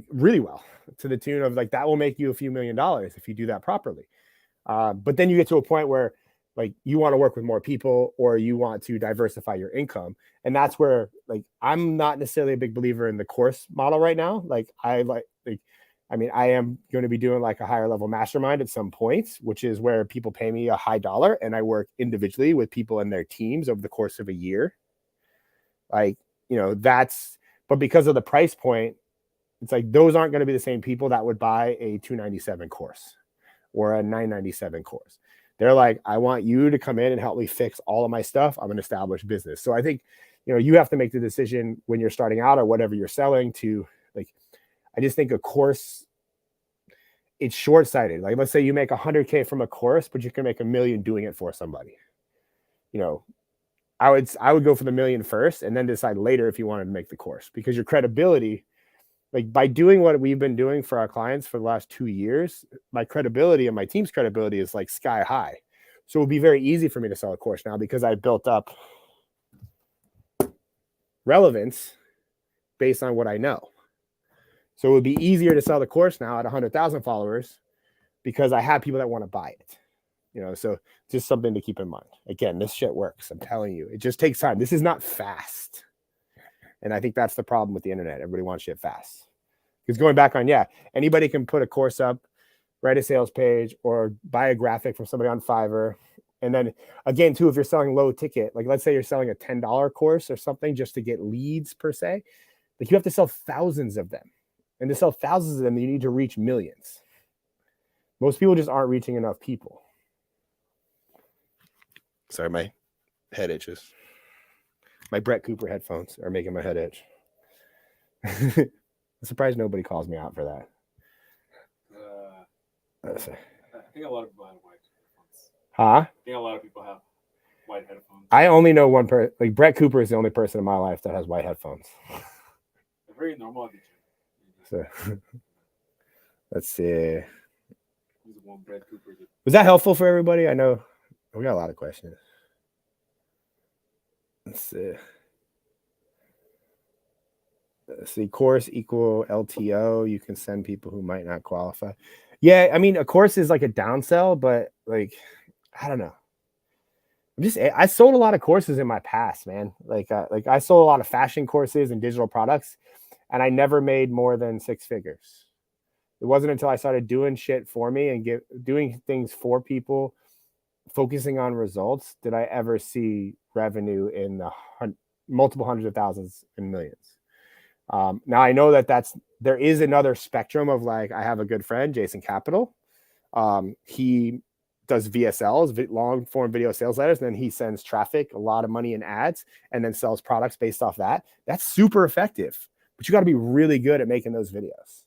Really well, to the tune of that will make you a few $1 million if you do that properly. But then you get to a point where you want to work with more people or you want to diversify your income. And that's where I'm not necessarily a big believer in the course model right now. I am going to be doing a higher level mastermind at some point, which is where people pay me a high dollar and I work individually with people and their teams over the course of a year. But because of the price point, it's those aren't going to be the same people that would buy a $297 course or a $997 course. They're I want you to come in and help me fix all of my stuff. I'm an established business. So I think you know, you have to make the decision when you're starting out or whatever you're selling to like, I just think a course, it's short-sighted. Like, let's say you make 100K from a course, but you can make $1 million doing it for somebody. You know, I would go for the $1 million first and then decide later if you wanted to make the course, because your credibility, like by doing what we've been doing for our clients for the last 2 years, my credibility and my team's credibility is like sky high. So it would be very easy for me to sell a course now because I built up relevance based on what I know. So it would be easier to sell the course now at 100,000 followers because I have people that want to buy it. You know, so just something to keep in mind. Again, this shit works. I'm telling you, it just takes time. This is not fast. And I think that's the problem with the internet. Everybody wants shit fast. Because going back on, yeah, anybody can put a course up, write a sales page, or buy a graphic from somebody on Fiverr. And then again, too, if you're selling low ticket, like let's say you're selling a $10 course or something just to get leads per se, like you have to sell thousands of them. And to sell thousands of them, you need to reach millions. Most people just aren't reaching enough people. Sorry, my head itches. My Brett Cooper headphones are making my head itch. I'm surprised nobody calls me out for that. I think a lot of people have white headphones. Huh? I think a lot of people have white headphones. I only know one person. Like Brett Cooper is the only person in my life that has white headphones. They're very normal at the gym. So, let's see. He's one Brett Cooper. Was that helpful for everybody? I know we got a lot of questions. Let's see. Let's see. Course equal LTO. You can send people who might not qualify. Yeah, I mean, a course is like a downsell, but like, I don't know. I sold a lot of courses in my past, man. Like I sold a lot of fashion courses and digital products, and I never made more than 6 figures. It wasn't until I started doing shit for me and doing things for people, focusing on results, did I ever see revenue in the multiple hundreds of thousands and millions. Now I know there is another spectrum of like, I have a good friend, Jason Capital. He does VSLs, long form video sales letters, and then he sends traffic, a lot of money in ads, and then sells products based off that. That's super effective, but you got to be really good at making those videos.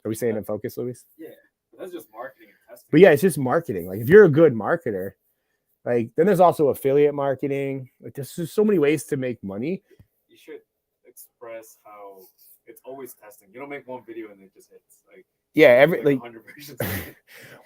Are we staying in focus, Luis? Yeah, that's just marketing and testing. But yeah, it's just marketing. Like if you're a good marketer, like then there's also affiliate marketing. Like there's just so many ways to make money. You should express how it's always testing. You don't make one video and it just hits. Like yeah, like 100 versions.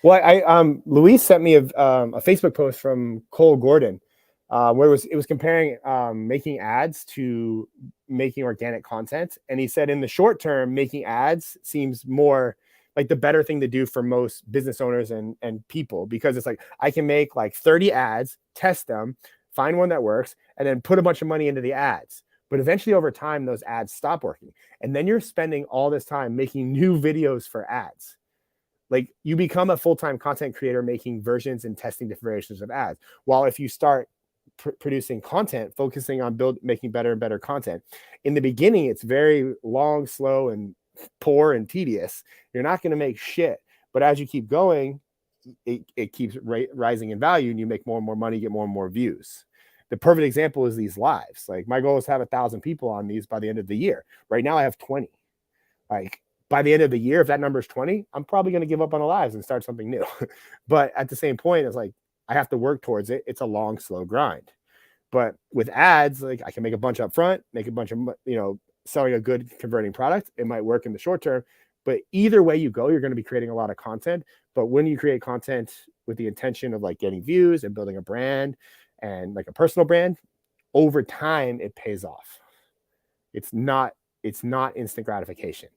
Well, Luis sent me a Facebook post from Cole Gordon, where it was comparing making ads to making organic content, and he said in the short term, making ads seems more like the better thing to do for most business owners and people, because it's like I can make like 30 ads, test them, find one that works, and then put a bunch of money into the ads. But eventually over time, those ads stop working. And then you're spending all this time making new videos for ads. Like you become a full-time content creator making versions and testing different variations of ads. While if you start producing content, focusing on making better and better content, in the beginning, it's very long, slow, and poor and tedious. You're not going to make shit. But as you keep going, it keeps rising in value, and you make more and more money, get more and more views. The perfect example is these lives. Like my goal is to have 1,000 people on these by the end of the year. Right now I have 20. Like by the end of the year, if that number is 20, I'm probably going to give up on the lives and start something new. But at the same point, it's like, I have to work towards it. It's a long, slow grind. But with ads, like I can make a bunch up front, make a bunch of, selling a good converting product. It might work in the short term, but either way you go, you're going to be creating a lot of content. But when you create content with the intention of like getting views and building a brand and like a personal brand, over time, it pays off. It's not instant gratification.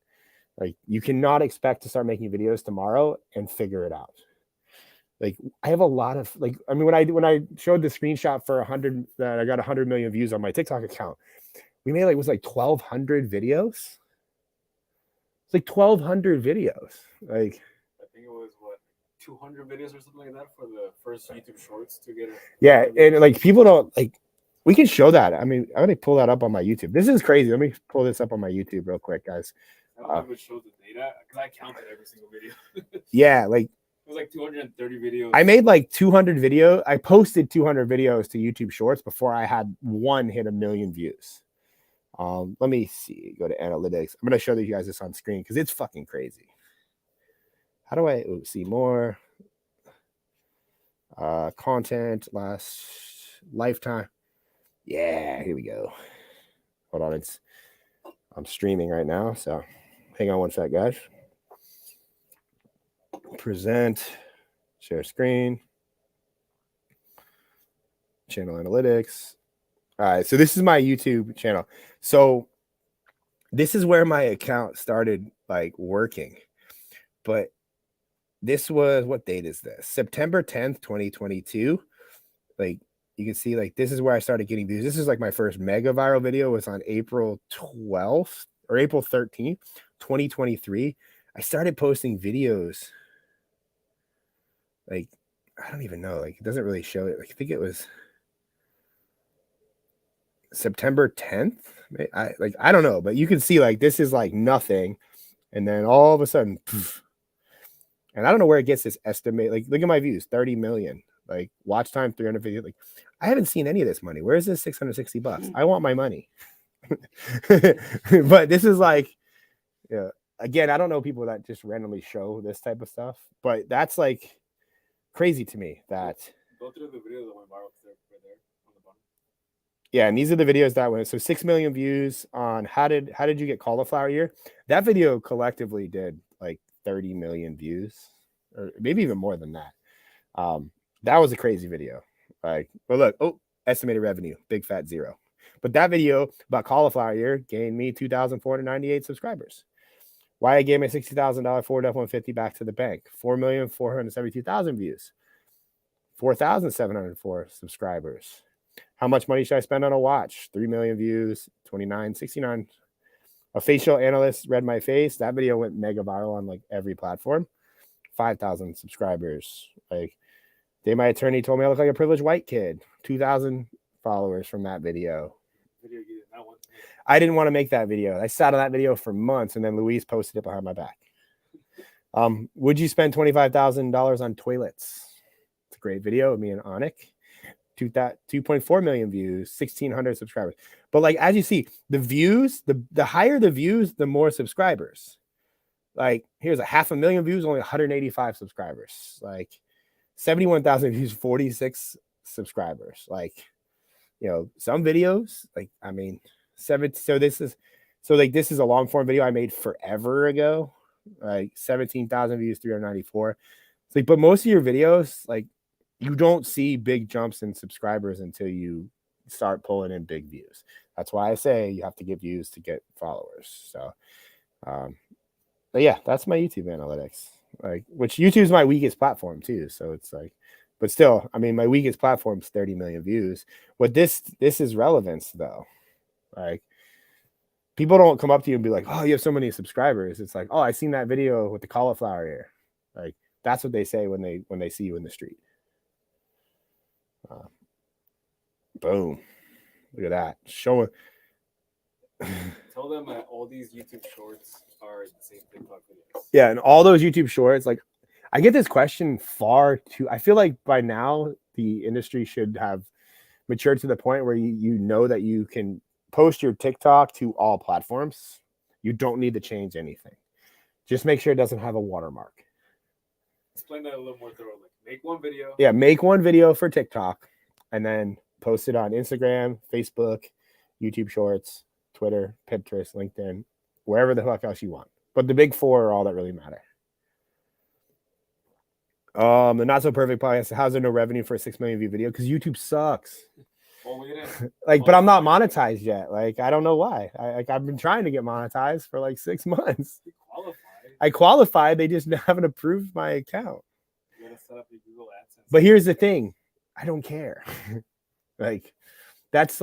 Like you cannot expect to start making videos tomorrow and figure it out. Like I have a lot of when I showed the screenshot for 100 that I got 100 million views on my TikTok account, we made 1,200 videos. It's like 1,200 videos. Like I think it was 200 videos or something like that for the first YouTube Shorts to get it. Yeah, and like people don't like. We can show that. I mean, I'm gonna pull that up on my YouTube. This is crazy. Let me pull this up on my YouTube real quick, guys. I don't know if it shows the data because I counted every single video. Yeah, like was like 230 videos. I made like 200 videos. I posted 200 videos to YouTube Shorts before I had one hit 1 million views. Let me see. Go to analytics. I'm gonna show you guys this on screen because it's fucking crazy. How do I see more? Content last lifetime. Yeah, here we go. Hold on, I'm streaming right now, so hang on one sec, guys. Present, share screen, channel analytics. All right, so this is my YouTube channel. So this is where my account started like working, but this was, what date is this? September 10th, 2022. Like you can see, like this is where I started getting views. This is like my first mega viral video was on April 12th or April 13th, 2023. I started posting videos. Like, I don't even know. Like, it doesn't really show it. Like, I think it was September 10th. I don't know, but you can see like this is like nothing. And then all of a sudden, poof. And I don't know where it gets this estimate. Like, look at my views, 30 million. Like, watch time, 350. Like, I haven't seen any of this money. Where is this $660? I want my money. But this is like, yeah. Again, I don't know people that just randomly show this type of stuff, but that's like crazy to me that. Go through the videos that went viral right there on the bottom. Yeah, and these are the videos that went. So 6 million views on how did you get cauliflower year? That video collectively did like 30 million views, or maybe even more than that. That was a crazy video. Like, well, look, estimated revenue, big fat zero. But that video about cauliflower year gained me 2,498 subscribers. Why I gave my $60,000 Ford F-150 back to the bank. 4,472,000 views. 4,704 subscribers. How much money should I spend on a watch? 3 million views, 2969. A facial analyst read my face. That video went mega viral on like every platform. 5,000 subscribers. Like, my attorney told me I look like a privileged white kid. 2,000 followers from that video. I didn't want to make that video. I sat on that video for months, and then Louise posted it behind my back. Would you spend $25,000 on toilets? It's a great video of me and Onik. 2.4 million views, 1,600 subscribers. But like, as you see, the views, the higher the views, the more subscribers. Like, here's a 500,000 views, only 185 subscribers. Like 71,000 views, 46 subscribers. Like, you know, some videos, like, I mean, this is a long form video I made forever ago. Like 17,000 views, 394. It's like, but most of your videos, like, you don't see big jumps in subscribers until you start pulling in big views. That's why I say you have to get views to get followers. So, but yeah, that's my YouTube analytics. Like, which YouTube is my weakest platform too. So it's like, but still, I mean, my weakest platform is 30 million views. What this is relevance though. Like, people don't come up to you and be like, "Oh, you have so many subscribers." It's like, "Oh, I seen that video with the cauliflower ear." Like, that's what they say when they see you in the street. Boom! Look at that. Showing. Tell them that all these YouTube shorts are the same TikTok videos. Yeah, and all those YouTube shorts, like, I get this question far too. I feel like by now the industry should have matured to the point where you know that you can post your TikTok to all platforms. You don't need to change anything. Just make sure it doesn't have a watermark. Explain that a little more thoroughly. Make one video. Yeah, make one video for TikTok and then post it on Instagram, Facebook, YouTube Shorts, Twitter, Pinterest, LinkedIn, wherever the fuck else you want. But the big four are all that really matter. The Not So Perfect podcast. How's there no revenue for a 6 million view video? Because YouTube sucks. Well, like, but I'm not monetized yet. Like, I don't know why. I've been trying to get monetized for like 6 months. I qualified. They just haven't approved my account. You gotta set up your Google AdSense. But here's the thing. I don't care. Like, that's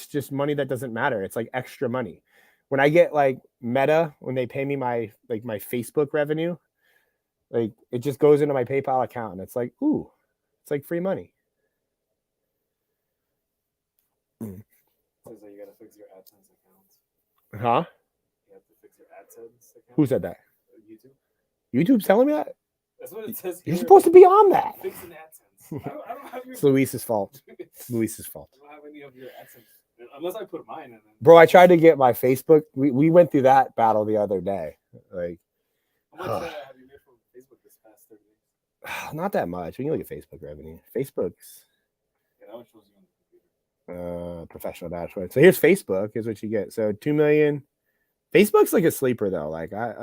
just money that doesn't matter. It's like extra money. When I get like Meta, when they pay me my Facebook revenue, like, it just goes into my PayPal account, and it's like, ooh, it's like free money. Says that you gotta fix your AdSense account. Huh? You have to fix your AdSense account. Who said that? YouTube. YouTube's telling me that? That's what it says. You're supposed to be on that. Fix an AdSense. I don't have your. It's Luis's fault. It's Luis's fault. I don't have any of your AdSense unless I put mine in. Bro, I tried to get my Facebook. We went through that battle the other day. Like, how much have you made from Facebook this past 30 days? Not that much. We can look at Facebook revenue. Facebook's that one shows you on the computer. Professional dashboard. So here's Facebook. Here's what you get. So 2 million. Facebook's like a sleeper though. I kind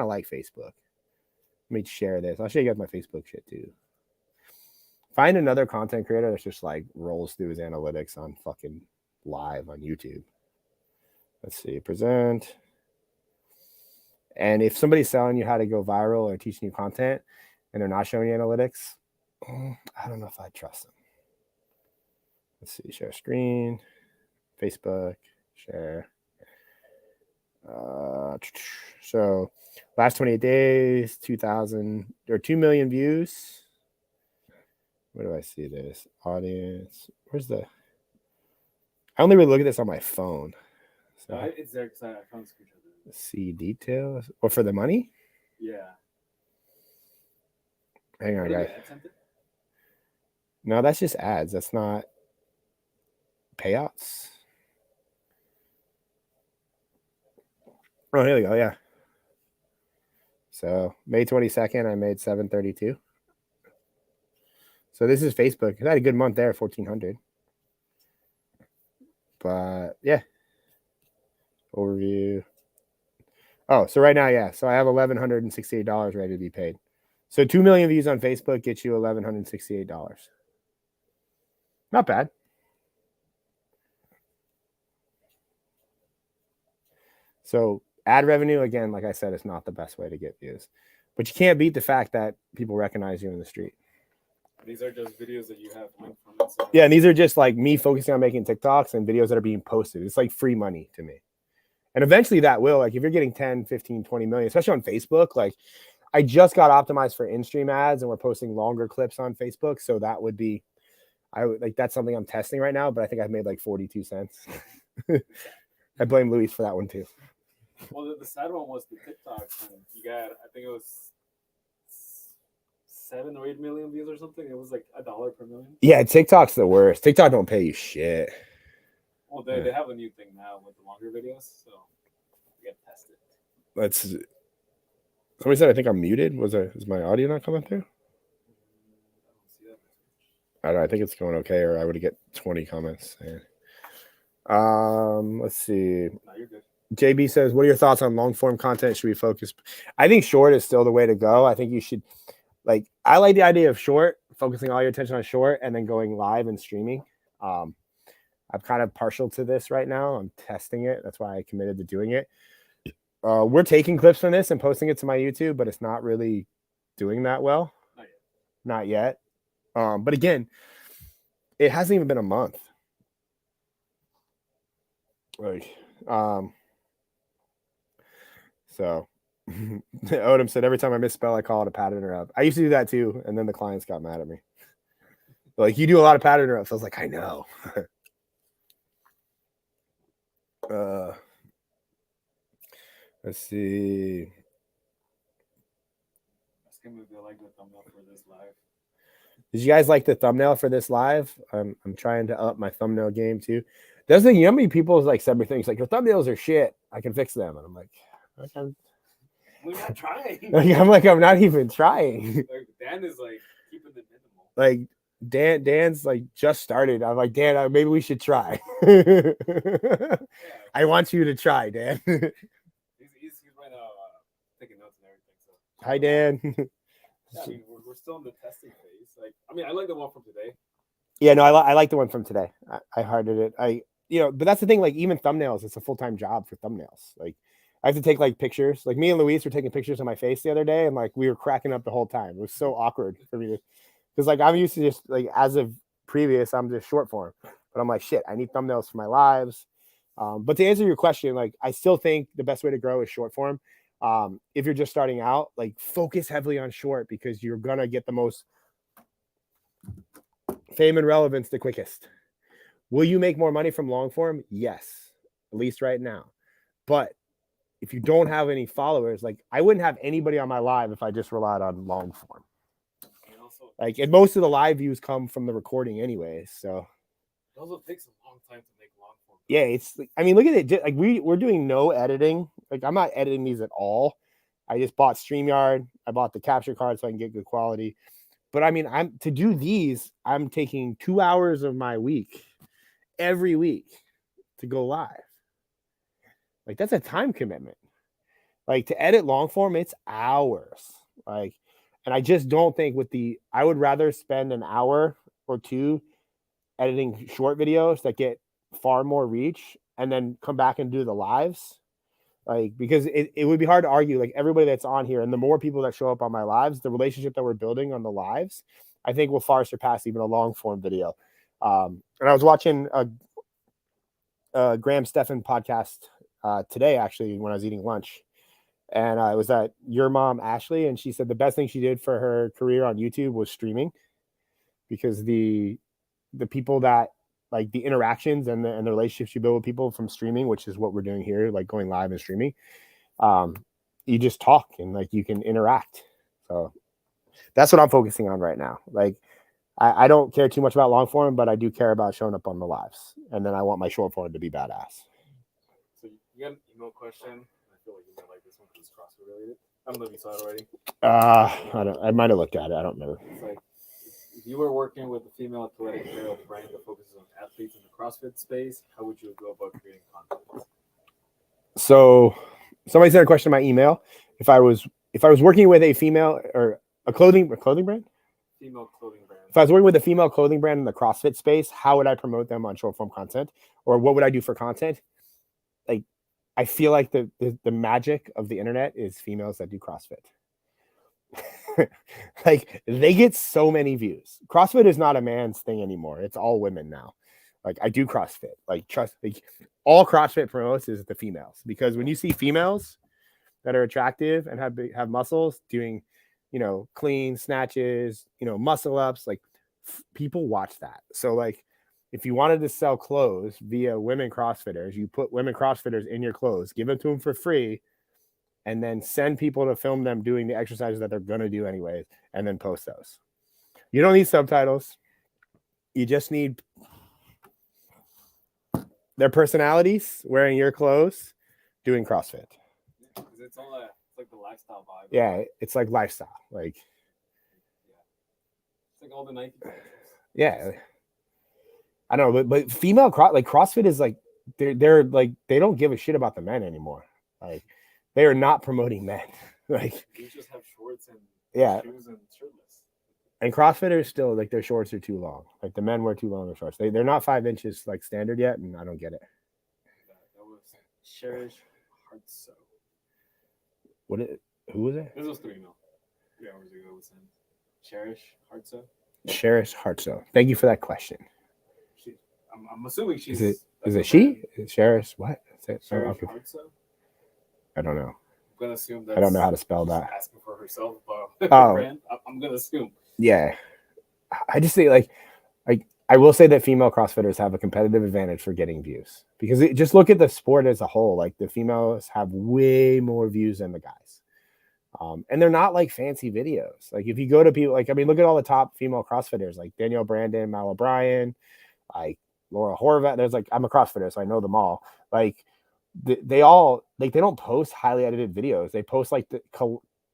of like Facebook. Let me share this. I'll show you guys my Facebook shit too. Find another content creator that's just like rolls through his analytics on fucking live on YouTube. Let's see, present. And if somebody's selling you how to go viral or teaching you content and they're not showing you analytics, I don't know if I trust them. Let's see, share screen, Facebook, share. So last 28 days, 2,000 or 2 million views. Where do I see this? Audience. Where's the? I only really look at this on my phone. So it's there because I found the screenshot. See details. Or for the money? Yeah. Hang on, guys. No, that's just ads. That's not payouts. Oh, here we go. Yeah. So May 22nd, I made 732. So this is Facebook. I had a good month there, 1,400. But yeah. Overview. Oh, so right now, yeah. So I have $1,168 ready to be paid. So 2 million views on Facebook gets you $1,168. Not bad. So ad revenue, again, like I said, is not the best way to get views. But you can't beat the fact that people recognize you in the street. These are just videos that you have linked from Instagram. Yeah, and these are just like me focusing on making TikToks and videos that are being posted. It's like free money to me. And eventually that will, like if you're getting 10, 15, 20 million, especially on Facebook, like I just got optimized for in-stream ads and we're posting longer clips on Facebook. So that would be, that's something I'm testing right now, but I think I've made like 42 cents. I blame Luis for that one too. Well, the sad one was the TikToks, and you got, I think it was 7 or 8 million views or something. It was like $1 per million. Yeah, TikTok's the worst. TikTok don't pay you shit. Well, they have a new thing now with the longer videos, so you get tested. Let's. Somebody said I think I'm muted. Is my audio not coming through? I don't see that. I don't know. I think it's going okay, or I would get 20 comments. Let's see. No, you're good. JB says, what are your thoughts on long form content? Should we focus? I think short is still the way to go. I think you should, I like the idea of short, focusing all your attention on short and then going live and streaming. I'm kind of partial to this right now. I'm testing it. That's why I committed to doing it. We're taking clips from this and posting it to my YouTube, but it's not really doing that well. Not yet. But again, it hasn't even been a month. So Odom said, every time I misspell, I call it a pattern interrupt. I used to do that too. And then the clients got mad at me. Like, you do a lot of pattern interrupts. I was like, I know. Let's see. Like the thumbnail for this live. Did you guys like the thumbnail for this live? I'm trying to up my thumbnail game too. That's the thing. You know how many people like said me things like, your thumbnails are shit. I can fix them. And I'm like, okay. We're not trying. I'm not even trying. Like, Dan is like keeping the minimal. Like Dan's like just started. I'm like, Dan, maybe we should try. Yeah. I want you to try, Dan. He's right now taking notes and everything. So. Hi, Dan. Yeah, I mean, we're still in the testing phase. Like, I mean, I like the one from today. Yeah, no, I like the one from today. I hearted it. But that's the thing. Like, even thumbnails, it's a full-time job for thumbnails. Like, I have to take like pictures. Like, me and Luis were taking pictures of my face the other day, and like we were cracking up the whole time. It was so awkward for me because like I'm used to just like as of previous, I'm just short form. But I'm like, shit, I need thumbnails for my lives. But to answer your question, like I still think the best way to grow is short form. If you're just starting out, like focus heavily on short because you're gonna get the most fame and relevance the quickest. Will you make more money from long form? Yes, at least right now. But if you don't have any followers, like I wouldn't have anybody on my live if I just relied on long form. And also, Like, and most of the live views come from the recording anyways. So it also takes a long time to make long form. yeah, it's I mean, look at it. Like we're doing no editing. Like I'm not editing these at all. I just bought StreamYard. I bought the capture card so I can get good quality. But I mean, I'm to do these, I'm taking 2 hours of my week every week to go live. Like that's a time commitment. Like to edit long form, it's hours. Like, and I just don't think I would rather spend an hour or two editing short videos that get far more reach and then come back and do the lives. Like, because it would be hard to argue, like everybody that's on here and the more people that show up on my lives, the relationship that we're building on the lives, I think will far surpass even a long form video. And I was watching a Graham Stephan podcast today, actually, when I was eating lunch. And it was at Your Mom, Ashley. And she said the best thing she did for her career on YouTube was streaming, because the people that like the interactions and the relationships you build with people from streaming, which is what we're doing here, like going live and streaming, you just talk and like you can interact. So that's what I'm focusing on right now. Like I don't care too much about long form, but I do care about showing up on the lives. And then I want my short form to be badass. So you got an email question. I feel like you might like this one because it's CrossFit related. I don't know if you saw it already. I might have looked at it. I don't know. It's like, if you were working with a female athletic apparel brand that focuses on athletes in the CrossFit space, how would you go about creating content? So somebody sent a question in my email. If I was working with a female or a clothing brand, Female clothing brand. if I was working with a female clothing brand in the CrossFit space, how would I promote them on short form content, or what would I do for content? Like, I feel like the magic of the internet is females that do CrossFit. Like they get so many views. CrossFit is not a man's thing anymore. It's all women now. Like I do CrossFit. Like all CrossFit promotes is the females, because when you see females that are attractive and have muscles doing, clean snatches, muscle ups, like people watch that. So like if you wanted to sell clothes via women CrossFitters, you put women CrossFitters in your clothes, give it to them for free, and then send people to film them doing the exercises that they're going to do anyways, and then post those. You don't need subtitles. You just need their personalities wearing your clothes, doing CrossFit. It's like the lifestyle vibe. Yeah, it's like lifestyle. Like, it's like all the Nike commercials. Yeah. I don't know, but female CrossFit is like they're like they don't give a shit about the men anymore. Like they are not promoting men. Like you just have shorts and shoes and shirtless. And CrossFitters still like their shorts are too long. Like the men wear too long of shorts. They're not 5 inches like standard yet, and I don't get it. That was Cherish Hartso. Who was it? This was 3 hours ago with him. Cherish Hartso. Cherish Hartso. Thank you for that question. I'm assuming she's. Is it she? Cherish what? Cherish Hartso? I don't know. I'm gonna assume that. I don't know how to spell that. Asking for herself, brand. I'm gonna assume. Yeah, I just say like I will say that female CrossFitters have a competitive advantage for getting views, because just look at the sport as a whole. Like the females have way more views than the guys, and they're not like fancy videos. Like if you go to people, like I mean, look at all the top female CrossFitters, like Danielle Brandon, Mal O'Brien, like Laura Horvath. There's like I'm a CrossFitter, so I know them all. Like they all like they don't post highly edited videos. They post like the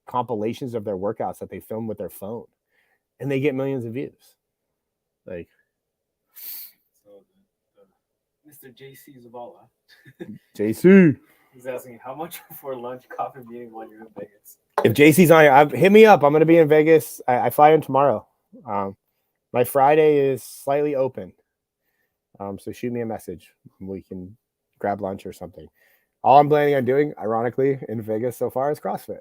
compilations of their workouts that they film with their phone, and they get millions of views. Like. So, Mr. JC Zavala. JC. He's asking how much for lunch, coffee meeting while you're in Vegas. If JC's on here, hit me up. I'm going to be in Vegas. I fly in tomorrow. My Friday is slightly open. So shoot me a message. We can grab lunch or something. All I'm planning on doing, ironically, in Vegas so far is CrossFit.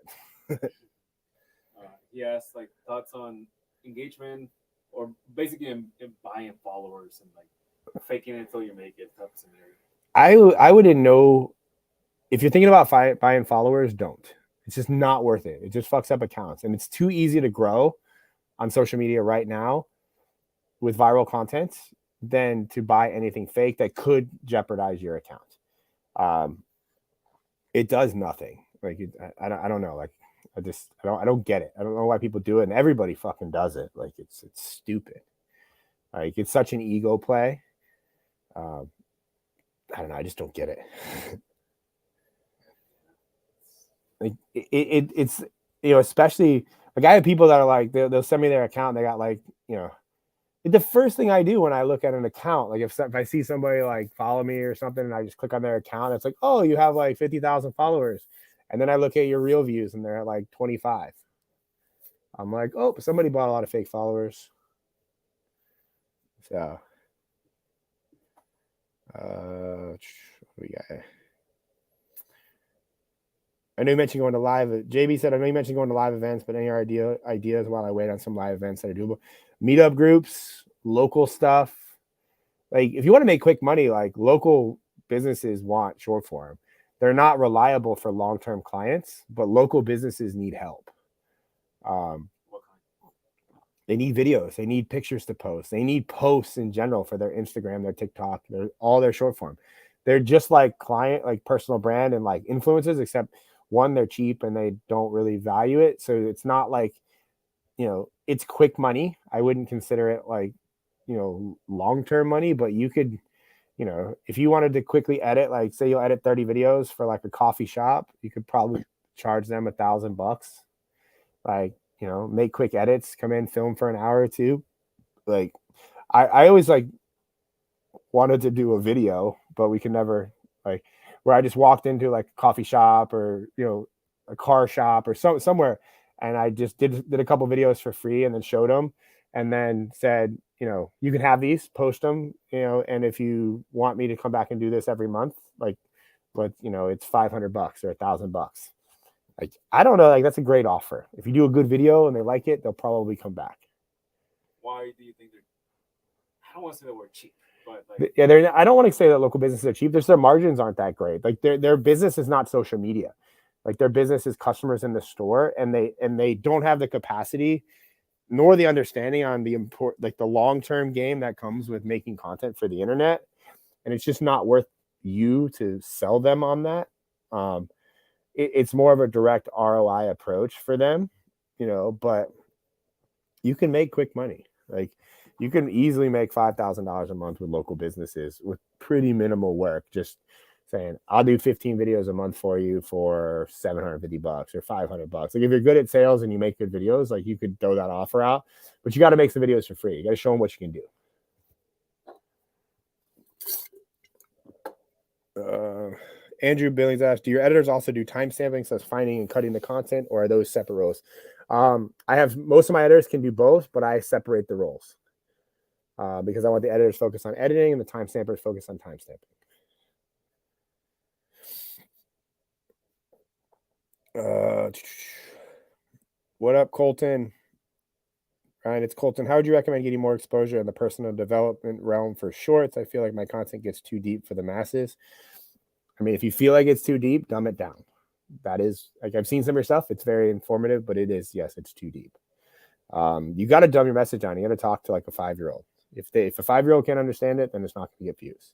Yes, like thoughts on engagement, or basically in buying followers and like faking it until you make it type of scenario. I wouldn't know. If you're thinking about buying followers, don't. It's just not worth it. It just fucks up accounts, and it's too easy to grow on social media right now with viral content than to buy anything fake that could jeopardize your account. it does nothing. Like I don't know. Like I don't get it. I don't know why people do it, and everybody fucking does it. Like it's stupid. Like it's such an ego play. Um, I don't know. I just don't get it. Like it's especially like I have people that are like they'll send me their account. And they got like the first thing I do when I look at an account, like if I see somebody like follow me or something, and I just click on their account, it's like, oh, you have like 50,000 followers, and then I look at your real views and they're at like 25. I'm like, oh, somebody bought a lot of fake followers. So, we got. I know you mentioned going to live. JB said, I know you mentioned going to live events, but any ideas while I wait on some live events that are doable? Meetup groups, local stuff. Like if you want to make quick money, like local businesses want short form. They're not reliable for long-term clients, but local businesses need help. They need videos. They need pictures to post. They need posts in general for their Instagram, their TikTok, all their short form. They're just like personal brand and like influencers, except one, they're cheap and they don't really value it. So it's not like, it's quick money. I wouldn't consider it like, long-term money, but you could, if you wanted to quickly edit, like say you'll edit 30 videos for like a coffee shop, you could probably charge them $1,000. Like, make quick edits, come in, film for an hour or two. Like I always like wanted to do a video, but we could never, like, where I just walked into like a coffee shop or, a car shop or somewhere. And I just did a couple videos for free and then showed them and then said, you can have these, post them, and if you want me to come back and do this every month, like, but it's $500 or $1,000. Like, I don't know, like that's a great offer. If you do a good video and they like it, they'll probably come back. Why do you think I don't want to say the word cheap, but like, yeah, I don't want to say that local businesses are cheap. Their margins aren't that great. Like their business is not social media. Like their business is customers in the store, and they don't have the capacity nor the understanding on the the long-term game that comes with making content for the internet. And it's just not worth you to sell them on that. It's more of a direct ROI approach for them, but you can make quick money. Like you can easily make $5,000 a month with local businesses with pretty minimal work. Just saying, I'll do 15 videos a month for you for $750 or $500. Like if you're good at sales and you make good videos, like you could throw that offer out, but you got to make some videos for free. You got to show them what you can do. Andrew Billings asked, do your editors also do timestamping, such as finding and cutting the content, or are those separate roles? I have most of my editors can do both, but I separate the roles because I want the editors focused on editing and the timestampers focused on timestamping. What up, Colton? Ryan, it's Colton. How would you recommend getting more exposure in the personal development realm for shorts? I feel like my content gets too deep for the masses. I mean, if you feel like it's too deep, dumb it down. That is, like, I've seen some of your stuff. It's very informative, but yes, it's too deep. You got to dumb your message down. You got to talk to like a 5-year-old. If a 5-year-old can't understand it, then it's not going to get views.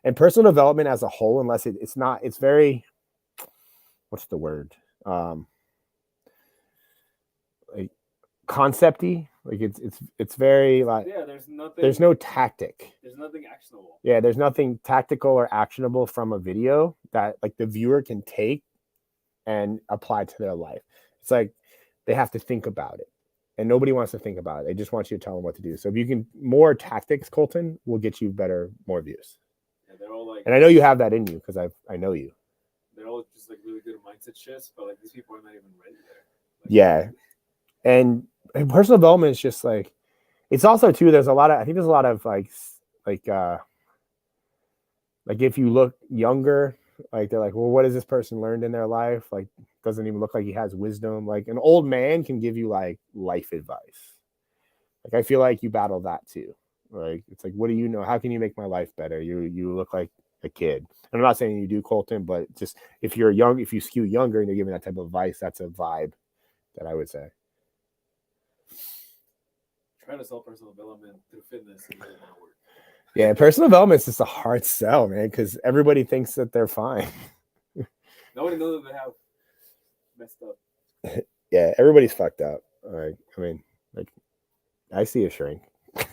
And personal development as a whole, unless it's not, it's very, what's the word? Like concepty. Like it's very like, yeah, there's no tactic. There's nothing actionable. Yeah, there's nothing tactical or actionable from a video that like the viewer can take and apply to their life. It's like they have to think about it, and nobody wants to think about it. They just want you to tell them what to do. So if you can, more tactics, Colton, will get you more views. Yeah, they're all like, and I know you have that in you because I know you. They're all just like really good mindset shits, but like these people are not even ready there. Like, yeah, and personal development is just like, it's also too. I think there's a lot of like if you look younger, like they're like, well, what has this person learned in their life? Like, doesn't even look like he has wisdom. Like an old man can give you like life advice. Like I feel like you battle that too. Like it's like, what do you know? How can you make my life better? You look like a kid. And I'm not saying you do, Colton, but just if you skew younger and you're giving that type of advice, that's a vibe that I would say. Trying to sell personal development through fitness is really not work. Yeah, personal development is just a hard sell, man, because everybody thinks that they're fine. Nobody knows that they have messed up. Yeah, everybody's fucked up. Like, I mean, like, I see a shrink. Oh,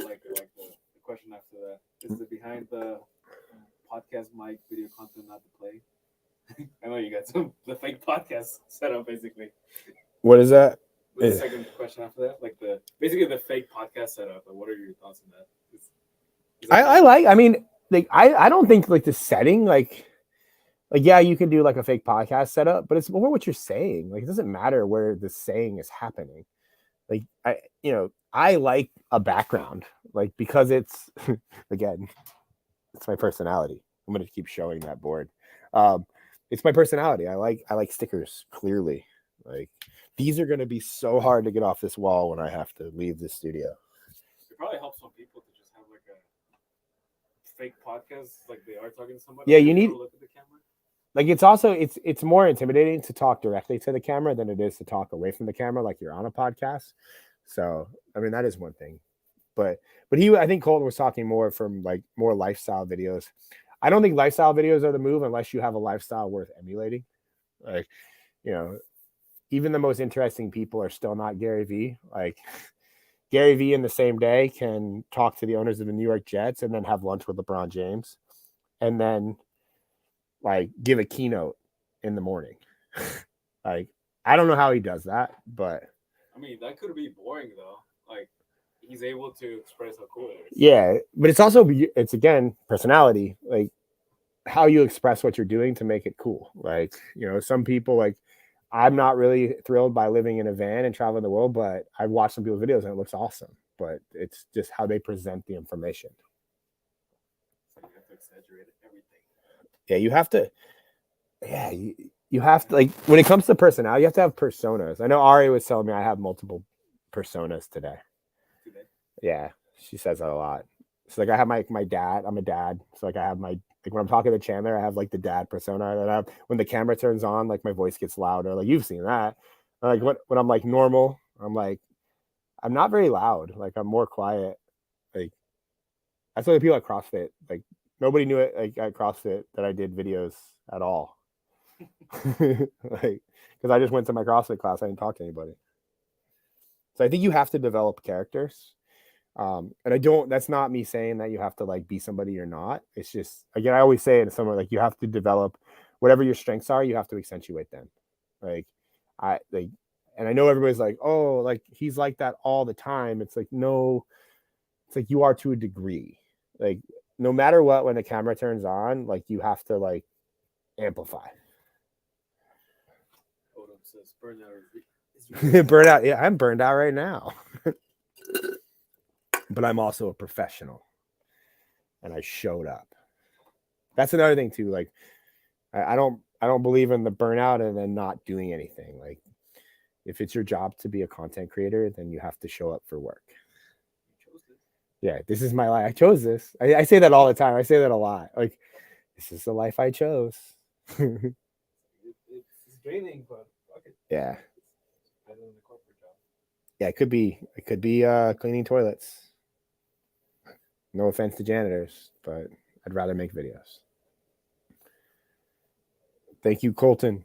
like the question after that. Is it behind the podcast mic video content not to play? I know you got the fake podcast set up basically. What is that? The second question after that, like basically the fake podcast setup. Like, what are your thoughts on that? I mean, like I don't think like the setting like yeah, you can do like a fake podcast setup, but it's more what you're saying. Like it doesn't matter where the saying is happening. Like I like a background, like because it's again, it's my personality. I'm gonna keep showing that board. It's my personality. I like stickers, clearly. Like these are gonna be so hard to get off this wall when I have to leave the studio. It probably helps some people to just have like a fake podcast, like they are talking to somebody. Yeah, you need look at the camera. Like it's more intimidating to talk directly to the camera than it is to talk away from the camera, like you're on a podcast. So I mean that is one thing, but I think Colton was talking more from like more lifestyle videos. I don't think lifestyle videos are the move unless you have a lifestyle worth emulating. Like even the most interesting people are still not Gary Vee. Like Gary Vee in the same day can talk to the owners of the New York Jets and then have lunch with LeBron James, and then like give a keynote in the morning. Like I don't know how he does that, but I mean that could be boring though. Like he's able to express how cool it is. Yeah, but it's again personality, like how you express what you're doing to make it cool. Like some people, like I'm not really thrilled by living in a van and traveling the world, but I've watched some people's videos and it looks awesome. But it's just how they present the information. So you have to exaggerate everything. Yeah, you have to. Yeah, you have to, like when it comes to personality, you have to have personas. I know Ari was telling me I have multiple personas today. Yeah, she says that a lot. So like I have my dad. I'm a dad. So like I have my when I'm talking to Chandler, I have like the dad persona that I have. When the camera turns on, like my voice gets louder. Like you've seen that. Like when I'm like normal, I'm not very loud. Like I'm more quiet. Like that's why the people at CrossFit, like nobody knew it like at CrossFit that I did videos at all. Like because I just went to my CrossFit class. I didn't talk to anybody. So I think you have to develop characters. And that's not me saying that you have to like be somebody you're not. It's just, again, I always say it somewhere like you have to develop whatever your strengths are, you have to accentuate them. And I know everybody's like, oh, like he's like that all the time. It's like, no, it's like you are to a degree. Like no matter what, when the camera turns on, like you have to like amplify. Odom says burnout. Yeah, I'm burned out right now. But I'm also a professional and I showed up. That's another thing too. Like I don't believe in the burnout and then not doing anything. Like if it's your job to be a content creator, then you have to show up for work. Yeah, this is my life. I chose this. I say that all the time. I say that a lot. Like this is the life I chose. It's draining, but okay. Yeah. It's better than the corporate job. Yeah, it could be cleaning toilets. No offense to janitors, but I'd rather make videos. Thank you, Colton.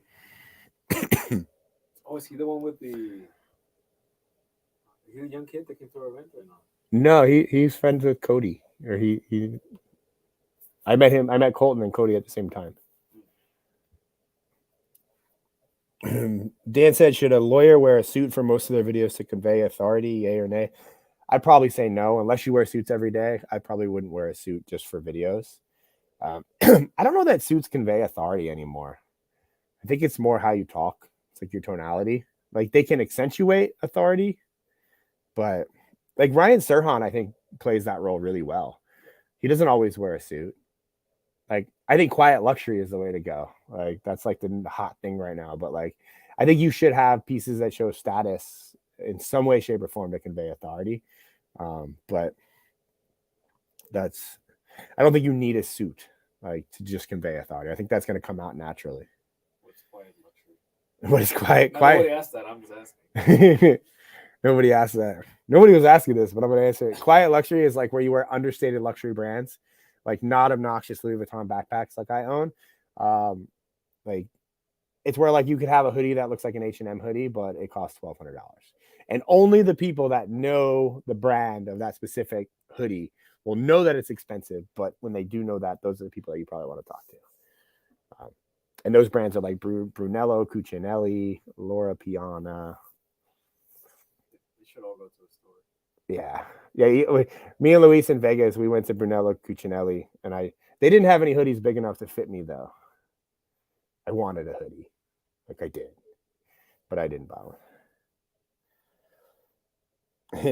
Oh, is he the one with the? Is he the young kid that came to our event or not? No, he's friends with Cody. Or he. I met Colton and Cody at the same time. Dan said, should a lawyer wear a suit for most of their videos to convey authority, yay or nay? I'd probably say no. Unless you wear suits every day, I probably wouldn't wear a suit just for videos. I don't know that suits convey authority anymore. I think it's more how you talk. It's like your tonality. Like they can accentuate authority, but like Ryan Serhan, I think plays that role really well. He doesn't always wear a suit. Like I think quiet luxury is the way to go. Like that's like the hot thing right now. But like I think you should have pieces that show status in some way, shape, or form that convey authority. But I don't think you need a suit like to just convey authority. I think that's going to come out naturally. What's quiet luxury? What is quiet? Nobody asked that. I'm just asking. Nobody asked that. Nobody was asking this, but I'm going to answer it. Quiet luxury is like where you wear understated luxury brands, like not obnoxious Louis Vuitton backpacks like I own, Like it's where like you could have a hoodie that looks like an H&M hoodie, but it costs $1,200. And only the people that know the brand of that specific hoodie will know that it's expensive. But when they do know that, those are the people that you probably want to talk to. And those brands are like Brunello Cucinelli, Laura Piana. You should all go to a store. Yeah. Me and Luis in Vegas, we went to Brunello Cucinelli, and they didn't have any hoodies big enough to fit me though. I wanted a hoodie, like I did, but I didn't buy one.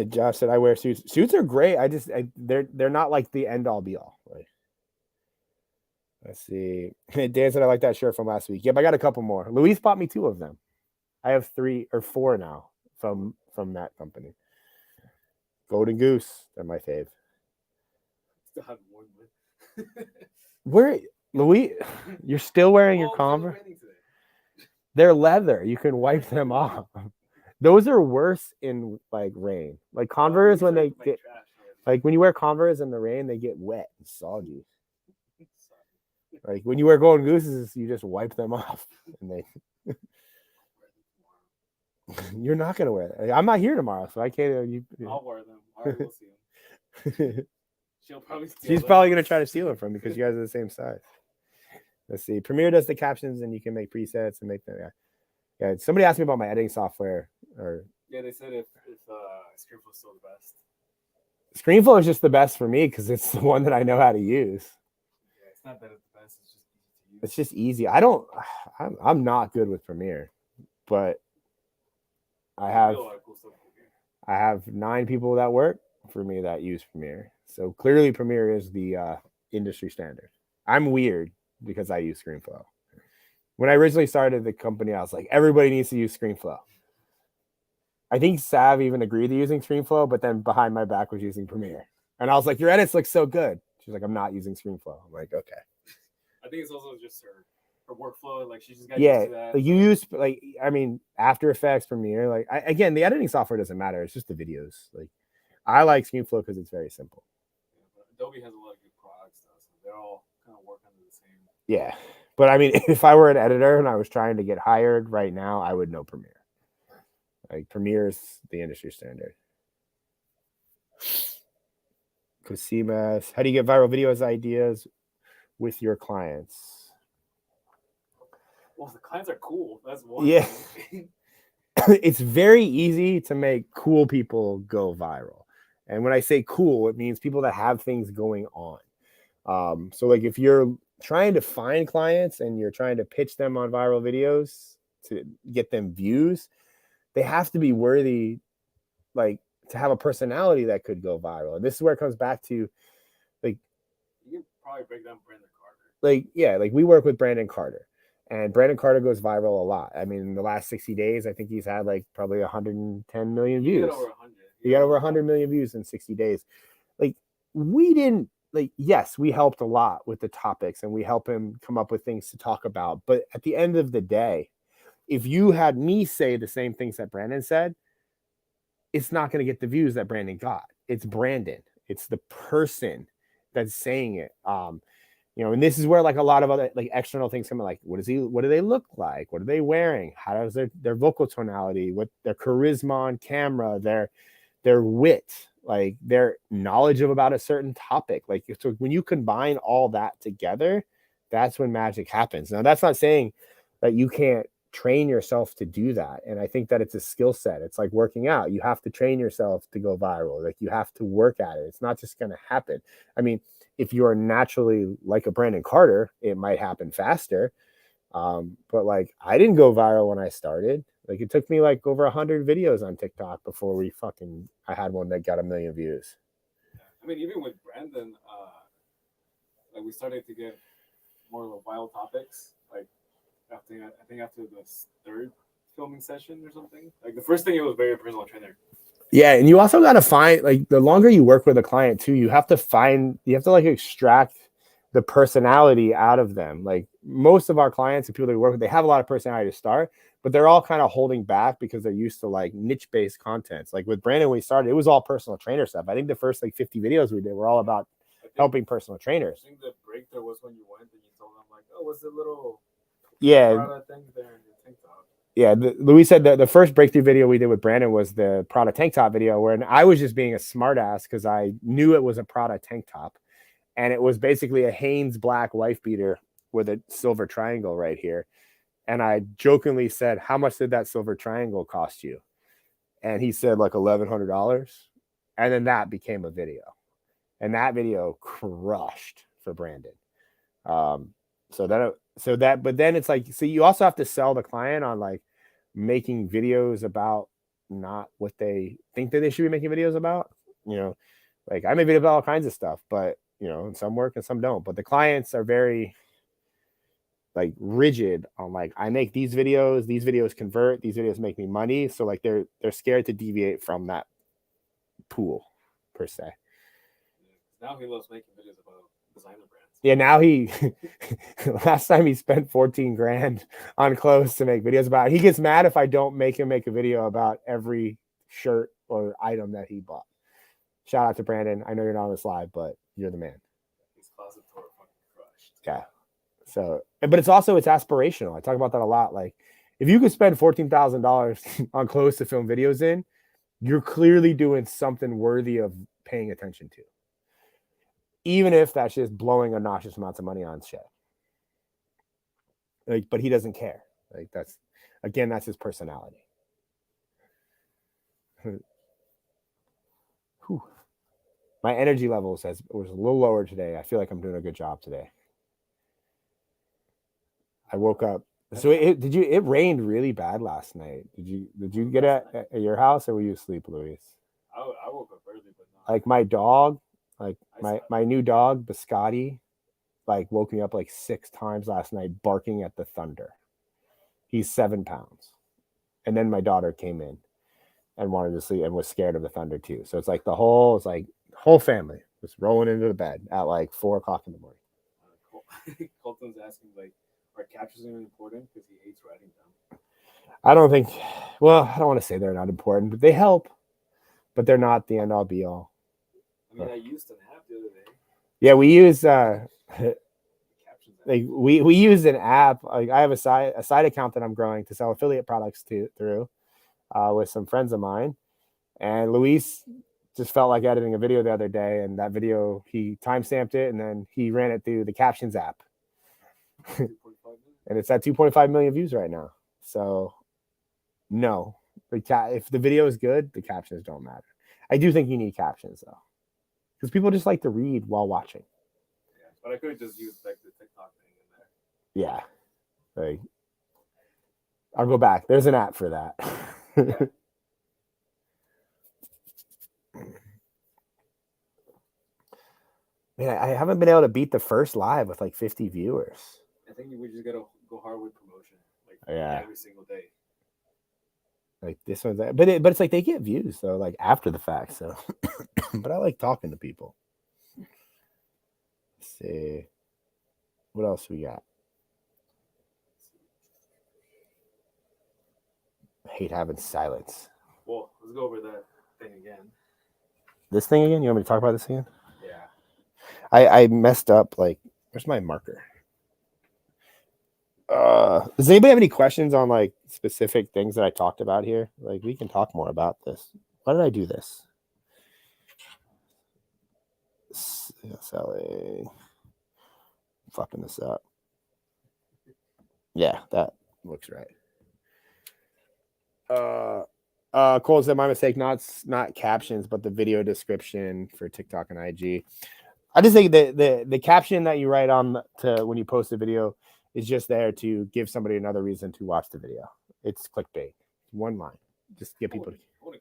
Josh said I wear suits. Suits are great. They're not like the end all be all. Right? Let's see. Dan said I like that shirt from last week. Yep, I got a couple more. Luis bought me 2 of them. I have 3 or 4 now from that company. Golden Goose, they're my fave. Still haven't worn them. Where, Luis? You're still wearing your Converse? They're leather. You can wipe them off. Those are worse in like rain. Like Converse, when they get like when you wear Converse in the rain, they get wet and soggy. Like when you wear Golden Gooses, you just wipe them off, and they. You're not gonna wear them. I'm not here tomorrow, so I can't. I'll wear them. All right, we'll see them. She's probably gonna try to steal them from me because you guys are the same size. Let's see. Premiere does the captions, and you can make presets and make them. Yeah. Somebody asked me about my editing software. Yeah, they said if ScreenFlow is still the best. ScreenFlow is just the best for me because it's the one that I know how to use. Yeah, it's not that it's the best. It's just easy to use. It's just easy. I'm not good with Premiere, but I have 9 people that work for me that use Premiere. So clearly Premiere is the industry standard. I'm weird because I use ScreenFlow. When I originally started the company, I was like, everybody needs to use ScreenFlow. I think Sav even agreed to using ScreenFlow, but then behind my back was using Premiere. And I was like, your edits look so good. She's like, I'm not using ScreenFlow. I'm like, okay. I think it's also just her workflow. Like she just got used to that. Like you use After Effects, Premiere. Like again, the editing software doesn't matter. It's just the videos. Like I like ScreenFlow because it's very simple. Yeah, Adobe has a lot of good products, though, so they're all kind of work under the same. Yeah, but I mean, if I were an editor and I was trying to get hired right now, I would know Premiere. Like Premiere is the industry standard. Cosimas, how do you get viral videos ideas with your clients? Well, the clients are cool. That's one. Yeah. It's very easy to make cool people go viral. And when I say cool, it means people that have things going on. So like if you're trying to find clients and you're trying to pitch them on viral videos to get them views, they have to be worthy, like to have a personality that could go viral. And this is where it comes back to, like, you can probably break down Brandon Carter. Like, yeah, like we work with Brandon Carter, and Brandon Carter goes viral a lot. I mean, in the last 60 days, I think he's had like probably 110 million views. He got over 100 million views in 60 days. Like we didn't, like, yes, we helped a lot with the topics and we help him come up with things to talk about. But at the end of the day, if you had me say the same things that Brandon said, it's not going to get the views that Brandon got. It's Brandon. It's the person that's saying it. And this is where like a lot of other like external things come in. Like, what do they look like? What are they wearing? How does their vocal tonality, what their charisma on camera, their wit, like their knowledge about a certain topic. Like, so when you combine all that together, that's when magic happens. Now, that's not saying that you can't train yourself to do that. And I think that it's a skill set. It's like working out. You have to train yourself to go viral. Like you have to work at it. It's not just going to happen. I mean, if you are naturally like a Brandon Carter, it might happen faster. But like, I didn't go viral when I started. Like it took me like over 100 videos on TikTok before I had one that got 1 million views. I mean, even with Brandon, like we started to get more of a viral topics. Like after the 3rd filming session or something. Like the first thing, it was very personal trainer. Yeah, and you also got to find, like, the longer you work with a client too, you have to like extract the personality out of them. Like most of our clients and people that we work with, they have a lot of personality to start, but they're all kind of holding back because they're used to like niche-based contents. Like with Brandon, when we started, it was all personal trainer stuff. I think the first like 50 videos we did were all about helping personal trainers. I think the breakthrough was when you went and you told them like, oh, what's the little Yeah. thing there in your tank top? Yeah, Luis said that the first breakthrough video we did with Brandon was the Prada tank top video, where I was just being a smartass because I knew it was a Prada tank top, and it was basically a Hanes black wife beater with a silver triangle right here. And I jokingly said, "How much did that silver triangle cost you?" And he said like $1,100, and then that became a video, and that video crushed for Brandon. But then it's like, so you also have to sell the client on like making videos about not what they think that they should be making videos about. Like I make videos about all kinds of stuff, but some work and some don't. But the clients are very like rigid on like, I make these videos convert, these videos make me money. So like they're scared to deviate from that pool per se. Now he loves making videos about designer brands. Yeah, now he last time he spent 14 grand on clothes to make videos about it. He gets mad if I don't make him make a video about every shirt or item that he bought. Shout out to Brandon. I know you're not on this live, but you're the man. His closet door fucking crushed. Yeah. So, but it's aspirational. I talk about that a lot. Like, if you could spend $14,000 on clothes to film videos in, you're clearly doing something worthy of paying attention to. Even if that's just blowing obnoxious amounts of money on shit. Like, but he doesn't care. Like that's his personality. Whew. My energy levels was a little lower today. I feel like I'm doing a good job today. I woke up. So it rained really bad last night. Did you get it at your house, or were you asleep, Luis? I woke up early, but not. Like my dog, like my new dog, Biscotti, like woke me up like 6 times last night barking at the thunder. He's 7 pounds. And then my daughter came in and wanted to sleep and was scared of the thunder too. So it's like the whole family was rolling into the bed at like 4 o'clock in the morning. Colton's asking like, are captions even important? Because he hates writing them. I don't want to say they're not important, but they help. But they're not the end all be all. I mean, I used an app the other day. Yeah, we use like we use an app. Like I have a side account that I'm growing to sell affiliate products through with some friends of mine. And Luis just felt like editing a video the other day, and that video he timestamped it and then he ran it through the captions app. And it's at 2.5 million views right now. So no, if the video is good, the captions don't matter. I do think you need captions though, because people just like to read while watching. Yeah, but I could just use like the TikTok thing in there. Yeah, like I'll go back. There's an app for that. Yeah. Man, I haven't been able to beat the first live with like 50 viewers. I think we just gotta go hard with promotion, like every single day. Like this one's, but it's like they get views though, like after the fact. So, but I like talking to people. Let's see, what else we got? I hate having silence. Well, let's go over that thing again. This thing again? You want me to talk about this again? Yeah. I messed up. Like, where's my marker? Does anybody have any questions on like specific things that I talked about here? Like, we can talk more about this. Why did I do this? Selling. Fucking this up. Yeah, that looks right. Cole said my mistake, not captions, but the video description for TikTok and IG. I just think that the caption that you write on to when you post a video is just there to give somebody another reason to watch the video. It's clickbait. One line. Just get people. But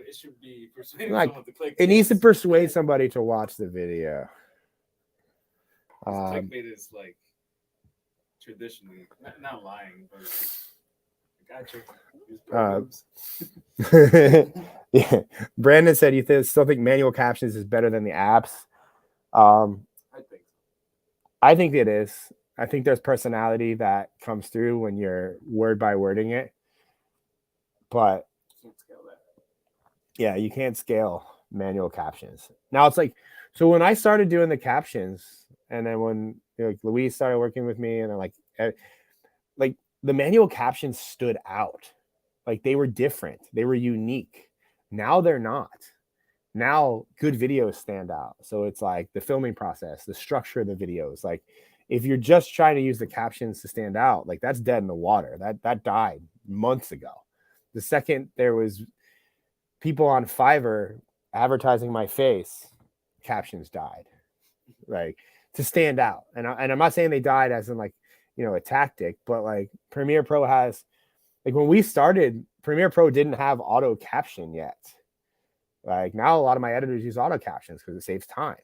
it should be persuading like, someone to click. It needs to persuade somebody to watch the video. Clickbait is like traditionally not lying, but gotcha. Yeah. Brandon said you still think manual captions is better than the apps. I think it is. I think there's personality that comes through when you're word by wording it, but you can't scale that. Yeah, you can't scale manual captions. Now it's like So when I started doing the captions, and then when like Luis started working with me, and then like the manual captions stood out. Like they were different. They were unique. Now they're not. Now good videos stand out. So it's like the filming process, the structure of the videos. Like if you're just trying to use the captions to stand out, like that's dead in the water. That died months ago. The second there was people on Fiverr advertising my face, captions died. Like to stand out. And I'm not saying they died as in like, a tactic, but like Premiere Pro has, like when we started, Premiere Pro didn't have auto caption yet. Like now a lot of my editors use auto captions because it saves time.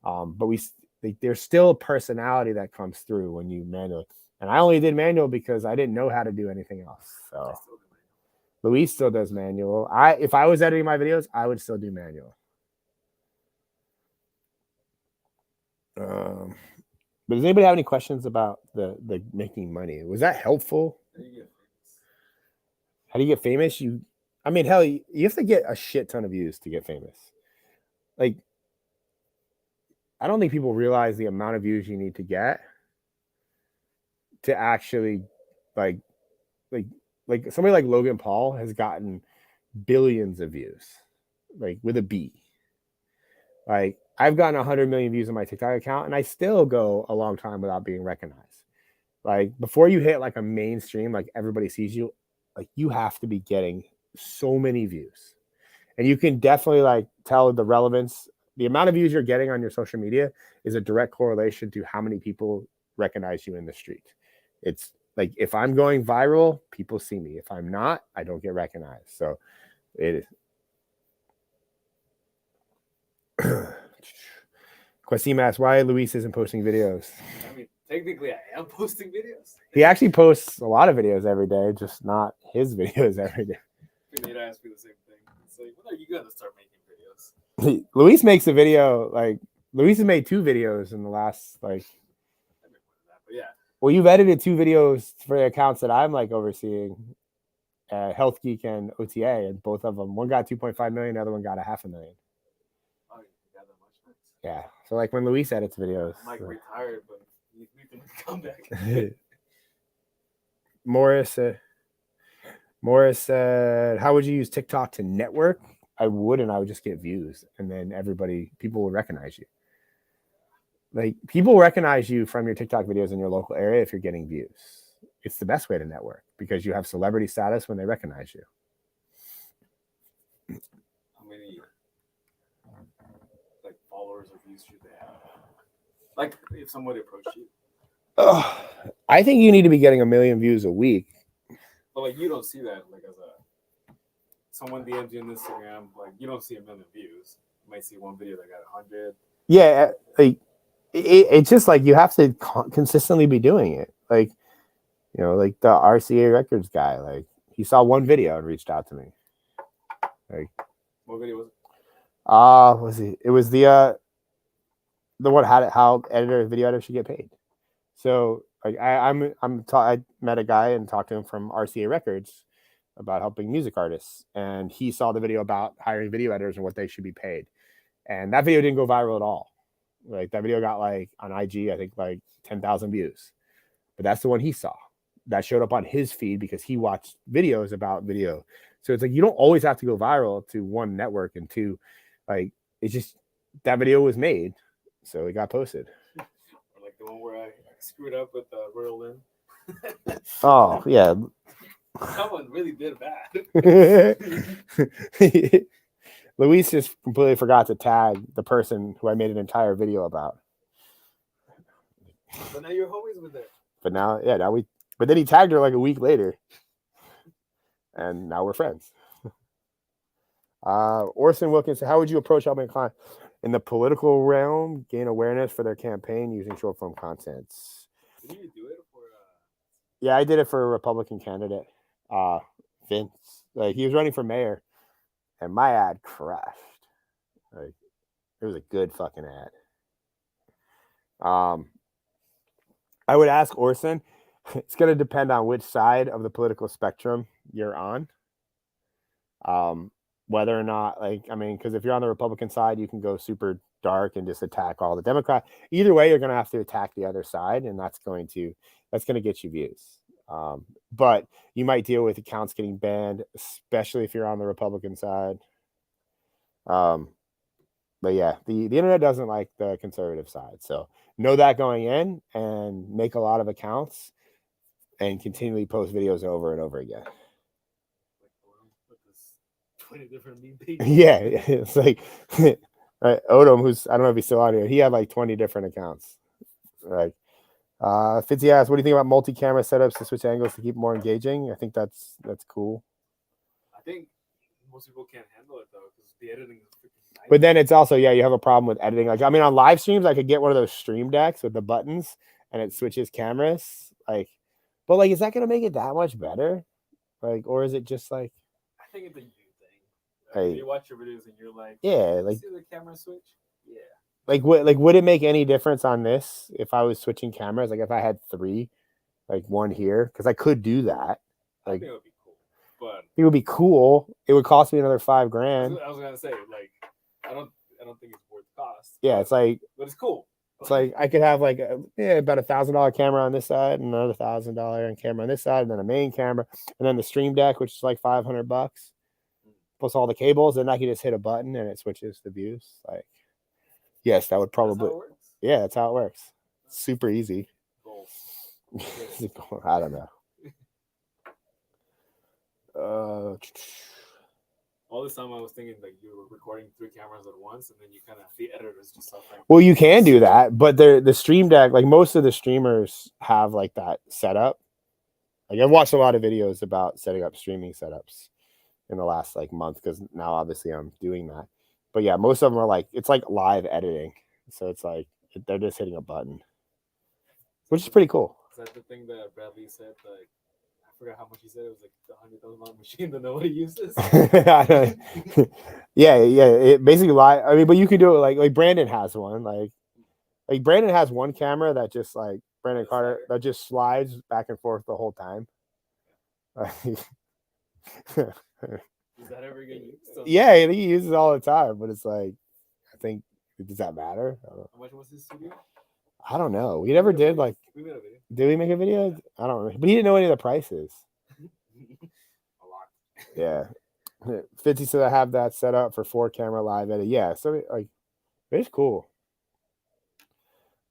But there's still personality that comes through when you manually. And I only did manual because I didn't know how to do anything else. So Luis still does manual. If I was editing my videos, I would still do manual. But does anybody have any questions about the making money? Was that helpful? How do you get famous? Hell, you have to get a shit ton of views to get famous. Like, I don't think people realize the amount of views you need to get to actually like somebody like Logan Paul has gotten billions of views, like with a B. Like I've gotten 100 million views on my TikTok account, and I still go a long time without being recognized. Like before you hit like a mainstream, like everybody sees you, like you have to be getting so many views. And you can definitely like tell the relevance. The amount of views you're getting on your social media is a direct correlation to how many people recognize you in the street. It's like if I'm going viral, people see me. If I'm not, I don't get recognized. So it is. Quasim asks why Luis isn't posting videos. I mean, technically, I am posting videos. He actually posts a lot of videos every day, just not his videos every day. They ask me the same thing. It's like, when are you gonna start making videos? Luis makes a video. Like Luis has made 2 videos in the last like. But yeah. Well, you've edited 2 videos for the accounts that I'm like overseeing, Health Geek and OTA, and both of them, one got 2.5 million, the other one got $500,000. Oh, you got that much? Yeah. So like when Luis edits videos, I'm like retired, but you can come back. Morris said, how would you use TikTok to network? I would just get views, and then people will recognize you. Like people recognize you from your TikTok videos in your local area if you're getting views. It's the best way to network because you have celebrity status when they recognize you. How many like followers or views should they have? Like if somebody approached you. I think you need to be getting 1 million views a week. But like you don't see that like as someone DMs you on Instagram, like you don't see 1 million views. You might see one video that got 100. Yeah, like it's just like you have to consistently be doing it. Like, like the RCA Records guy, like he saw one video and reached out to me. Like, what video was it? Was it? It was the one how video editor should get paid. So like I met a guy and talked to him from RCA Records about helping music artists, and he saw the video about hiring video editors and what they should be paid, and that video didn't go viral at all. Like that video got like on IG, I think like 10,000 views, but that's the one he saw that showed up on his feed because he watched videos about video. So it's like you don't always have to go viral to one network, and two, like it's just that video was made, so it got posted. Or like the one where I screwed up with the Royal Lynn. Oh yeah, that one really did bad. Luis just completely forgot to tag the person who I made an entire video about. But now you're homies with her. But but then he tagged her like a week later. And now we're friends. Orson Wilkins, how would you approach helping a client in the political realm gain awareness for their campaign using short form content? Did you do it for? Yeah, I did it for a Republican candidate, Vince. Like he was running for mayor, and my ad crashed. Like it was a good fucking ad. I would ask Orson. It's going to depend on which side of the political spectrum you're on. Whether or not, because if you're on the Republican side, you can go super dark and just attack all the Democrats. Either way, you're going to have to attack the other side, and that's going to get you views. But you might deal with accounts getting banned, especially if you're on the Republican side. But yeah, the internet doesn't like the conservative side. So know that going in and make a lot of accounts and continually post videos over and over again. With this 20 different meme pages. Yeah, it's like right, Odom, who's I don't know if he's still out here. He had like 20 different accounts. Like Fitzy asks, what do you think about multi-camera setups to switch angles to keep more engaging? I think that's cool. I think most people can't handle it though because the editing is freaking nice. But then it's also, yeah, you have a problem with editing. Like, I mean, on live streams, I could get one of those stream decks with the buttons and it switches cameras. Like, but like, is that going to make it that much better? Like, or is it just like, I think it's a you thing. Hey. You watch your videos and you're like, yeah, like, see the camera switch? Yeah. Like, would it make any difference on this if I was switching cameras? Like, if I had 3, like one here, because I could do that. Like, I think it would be cool, but it would be cool. It would cost me another $5,000. I was gonna say, like, I don't think it's worth the cost. Yeah, it's like, but it's cool. It's like I could have like about $1,000 camera on this side, and another $1,000 camera on this side, and then a main camera, and then the stream deck, which is like $500, plus all the cables, and I could just hit a button and it switches the views. Like, yes, that would probably, yeah, that's how it works. Super easy. I don't know. All this time I was thinking like you were recording 3 cameras at once, and then you kind of the editors just stuff like. Well, you can do that, but the stream deck, like most of the streamers have like that setup. Like I've watched a lot of videos about setting up streaming setups in the last like month because now obviously I'm doing that. But yeah, most of them are like it's like live editing, so it's like they're just hitting a button, which is pretty cool. Is that the thing that Bradley said? Like I forgot how much he said. It was like the $100,000 machine that nobody uses. yeah. It basically live. I mean, but you can do it like Brandon has one. Like Brandon has one camera that just like Brandon Carter that just slides back and forth the whole time. Does that ever get used? Yeah, he uses it all the time, but it's like, I think, does that matter? How much was his studio? I don't know. We never did like. We made a video. Did we make a video? I don't know, but he didn't know any of the prices. A lot. Yeah, 50 said I have that set up for 4-camera live edit. Yeah, so like, it's cool.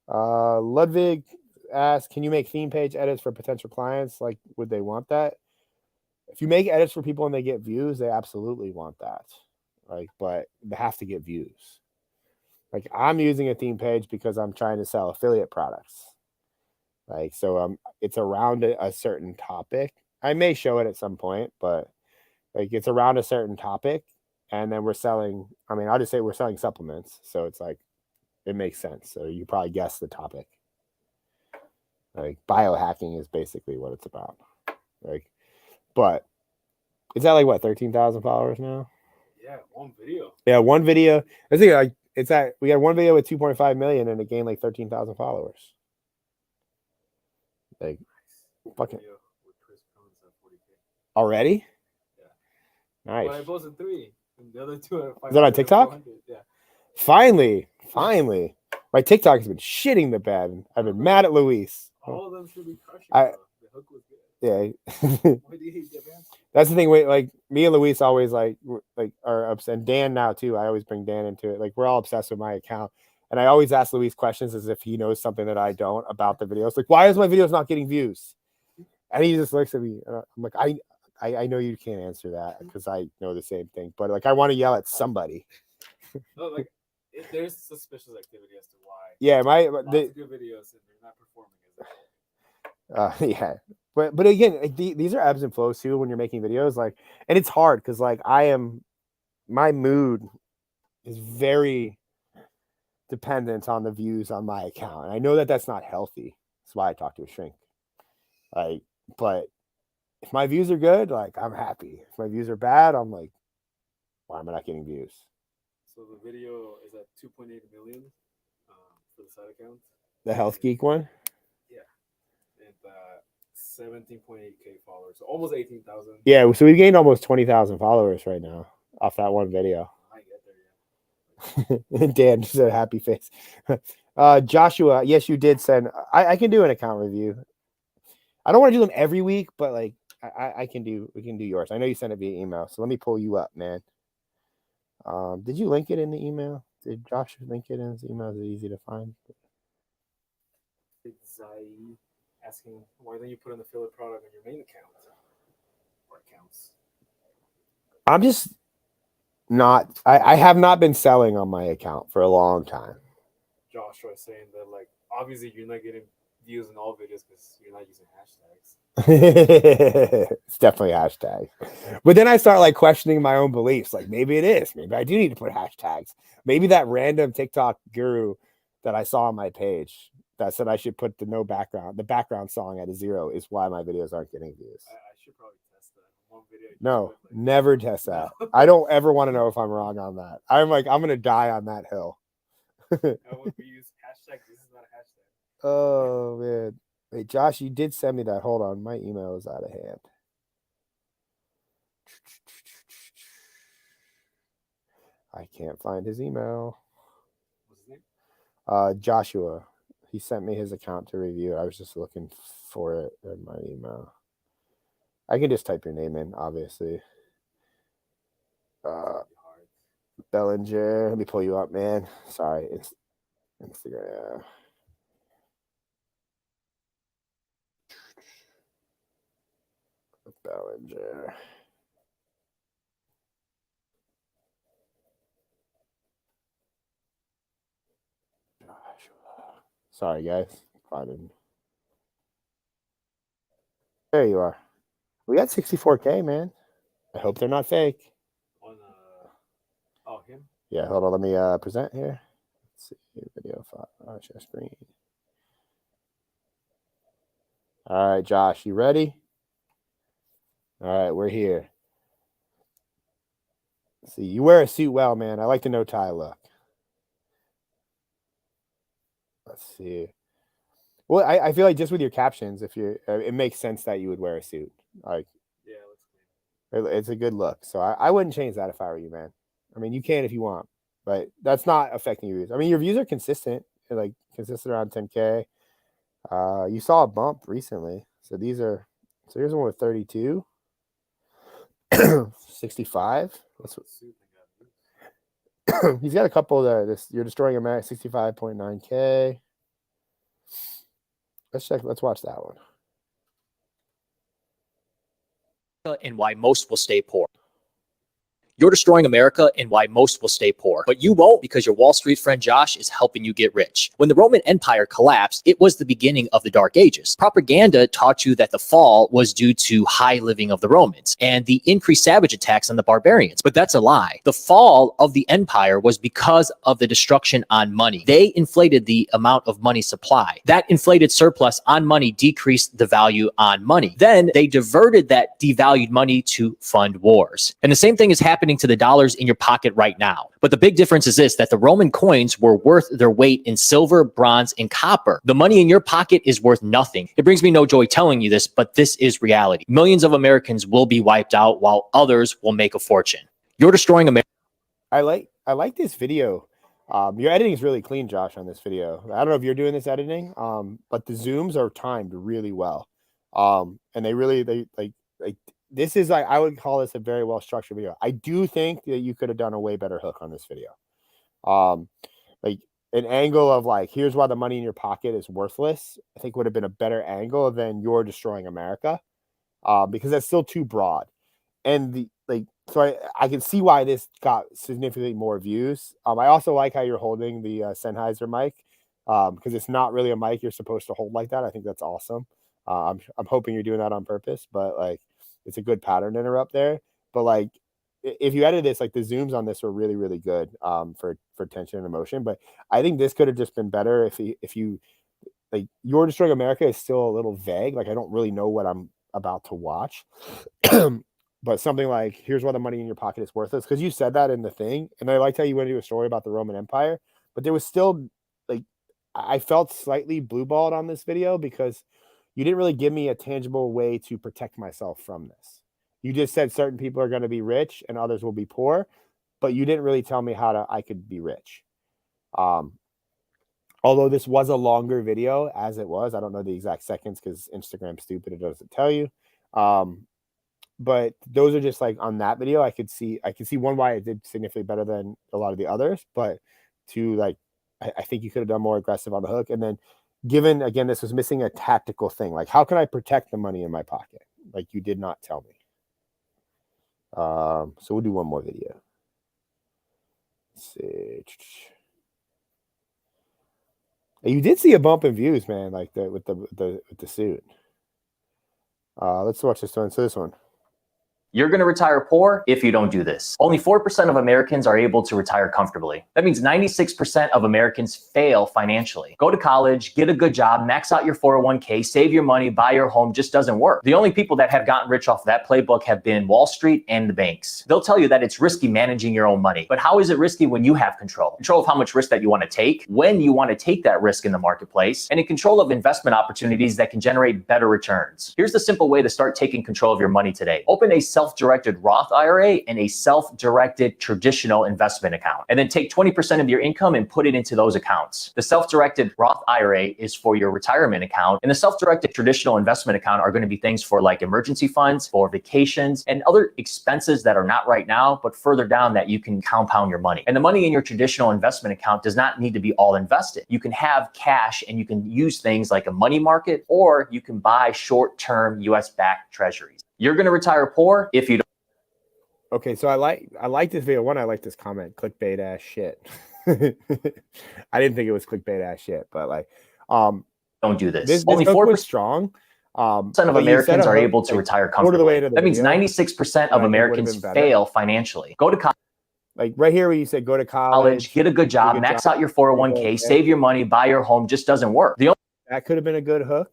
Ludwig asked, can you make theme page edits for potential clients? Like, would they want that? If you make edits for people and they get views, they absolutely want that. Like, but they have to get views. Like, I'm using a theme page because I'm trying to sell affiliate products. Like, so it's around a certain topic. I may show it at some point, but like it's around a certain topic, and then we're selling. I mean, I'll just say we're selling supplements, so it's like it makes sense. So you probably guess the topic. Like biohacking is basically what it's about. Like, but it's at like what 13,000 followers now. Yeah, one video. Yeah, one video. I think like it's at we had one video with 2.5 million and it gained like 13,000 followers. Like fucking already? Yeah. Nice. Well, I posted 3. And the other 2 are 500. Is that on TikTok? Yeah. Finally. My TikTok has been shitting the bed. I've been mad at Luis. All of them should be crushing. The hook was good. Yeah. Why do you hate that, man? That's the thing. Like me and Luis always like are upset. And Dan now too. I always bring Dan into it. Like we're all obsessed with my account. And I always ask Luis questions as if he knows something that I don't about the videos. Like, why is my videos not getting views? And he just looks at me. And I'm like, I know you can't answer that because I know the same thing. But like, I want to yell at somebody. No, like there's suspicious activity as to why. Yeah, good videos and they're not performing. Yeah, but again, like, these are ebbs and flows too when you're making videos. Like, and it's hard because like my mood is very dependent on the views on my account. And I know that that's not healthy. That's why I talk to a shrink. Like, but if my views are good, like I'm happy. If my views are bad, I'm like, why am I not getting views? So the video is at 2.8 million for the side account. The Health Geek one? Yeah. And 17.8K followers. So almost 18,000. Yeah, so we've gained almost 20,000 followers right now off that one video. I get there, yeah. Dan just a happy face. Joshua, yes, you did send. I can do an account review. I don't want to do them every week, but like we can do yours. I know you sent it via email, so let me pull you up, man. Did you link it in the email? Did Josh link it in his email? Is it easy to find? Zai asking why don't you put an affiliate product on your main account or accounts? I'm just not. I have not been selling on my account for a long time. Joshua is saying that like obviously you're not getting views in all videos because you're not using hashtags. It's definitely hashtags. But then I start like questioning my own beliefs. Like maybe it is. Maybe I do need to put hashtags. Maybe that random TikTok guru that I saw on my page that said I should put the background song at a 0 is why my videos aren't getting views. I should probably test that. One video. No, never test that. No. I don't ever want to know if I'm wrong on that. I'm gonna die on that hill. We use hashtag. This is not a hashtag. Oh man. Wait, Josh, you did send me that. Hold on. My email is out of hand. I can't find his email. What's his name? Joshua. He sent me his account to review. I was just looking for it in my email. I can just type your name in, obviously. Bellinger. Let me pull you up, man. Sorry. It's Instagram. Bellinger. Sorry, guys. There you are. We got 64K, man. I hope they're not fake. Oh, him? Yeah, hold on. Let me present here. Let's see. Video file. Share screen. All right, Josh, you ready? All right, we're here. Let's see, you wear a suit well, man. I like the no tie look. Let's see. Well, I feel like just with your captions, if you're, it makes sense that you would wear a suit. Like, yeah, it looks clean. It's a good look. So I wouldn't change that if I were you, man. I mean, you can if you want, but that's not affecting your views. I mean, your views are consistent, like consistent around 10K. You saw a bump recently, so these are. So here's one with 32, 65. He's got a couple there. You're destroying a max 65.9K. Let's watch that one. And why most will stay poor. You're destroying America and why most will stay poor. But you won't, because your Wall Street friend Josh is helping you get rich. When the Roman Empire collapsed, it was the beginning of the Dark Ages. Propaganda taught you that the fall was due to high living of the Romans and the increased savage attacks on the barbarians. But that's a lie. The fall of the empire was because of the destruction on money. They inflated the amount of money supply. That inflated surplus on money decreased the value on money. Then they diverted that devalued money to fund wars. And the same thing is happening to the dollars in your pocket right now. But the big difference is this, that the Roman coins were worth their weight in silver, bronze, and copper. The money in your pocket is worth nothing. It brings me no joy telling you this, but this is reality. Millions of Americans will be wiped out while others will make a fortune. You're destroying America. I like this video. Your editing is really clean, Josh, on this video. I don't know if you're doing this editing, but the zooms are timed really well. And they this is like, I would call this a very well structured video. I do think that you could have done a way better hook on this video. Like an angle of like, here's why the money in your pocket is worthless, I think would have been a better angle than you're destroying America. Because that's still too broad. And so I can see why this got significantly more views. I also like how you're holding the Sennheiser mic, because it's not really a mic you're supposed to hold like that. I think that's awesome. I'm hoping you're doing that on purpose, but like, it's a good pattern interrupt there. But like, if you edit this, like the zooms on this were really, really good for tension and emotion. But I think this could have just been better if you like, You're Destroying America is still a little vague. Like, I don't really know what I'm about to watch. But something like, here's why the money in your pocket is worthless, because you said that in the thing, and I liked how you went into a story about the Roman Empire, but there was still like, I felt slightly blueballed on this video because you didn't really give me a tangible way to protect myself from this. You just said certain people are going to be rich and others will be poor, but you didn't really tell me how I could be rich. Although this was a longer video as it was, I don't know the exact seconds because Instagram's stupid. It doesn't tell you. But those are just like on that video, I could see one, why it did significantly better than a lot of the others, but two, like, I think you could have done more aggressive on the hook. And then given, again, this was missing a tactical thing. Like, how can I protect the money in my pocket? Like, you did not tell me. So we'll do one more video. Let's see. You did see a bump in views, man, like with the suit. Let's watch this one. So this one. You're going to retire poor if you don't do this. Only 4% of Americans are able to retire comfortably. That means 96% of Americans fail financially. Go to college, get a good job, max out your 401k, save your money, buy your home, just doesn't work. The only people that have gotten rich off that playbook have been Wall Street and the banks. They'll tell you that it's risky managing your own money. But how is it risky when you have control? Control of how much risk that you want to take, when you want to take that risk in the marketplace, and in control of investment opportunities that can generate better returns. Here's the simple way to start taking control of your money today. Open a self-directed Roth IRA and a self-directed traditional investment account. And then take 20% of your income and put it into those accounts. The self-directed Roth IRA is for your retirement account, and the self-directed traditional investment account are going to be things for like emergency funds, for vacations, and other expenses that are not right now, but further down that you can compound your money. And the money in your traditional investment account does not need to be all invested. You can have cash and you can use things like a money market, or you can buy short-term US-backed treasuries. You're going to retire poor if you don't. Okay, so I like this video. One, I like this comment, clickbait ass shit. I didn't think it was clickbait ass shit, but like, Don't do this. This Only hook 4% was strong. of but you said Americans a are hook, able to like, retire quarter of the way comfortably. to the That means video, 96% I of think would've Americans been better. fail financially. Go to Like right here where you said go to college, get a good job, max out your 401k, save your money, buy your home, just doesn't work. That could have been a good hook.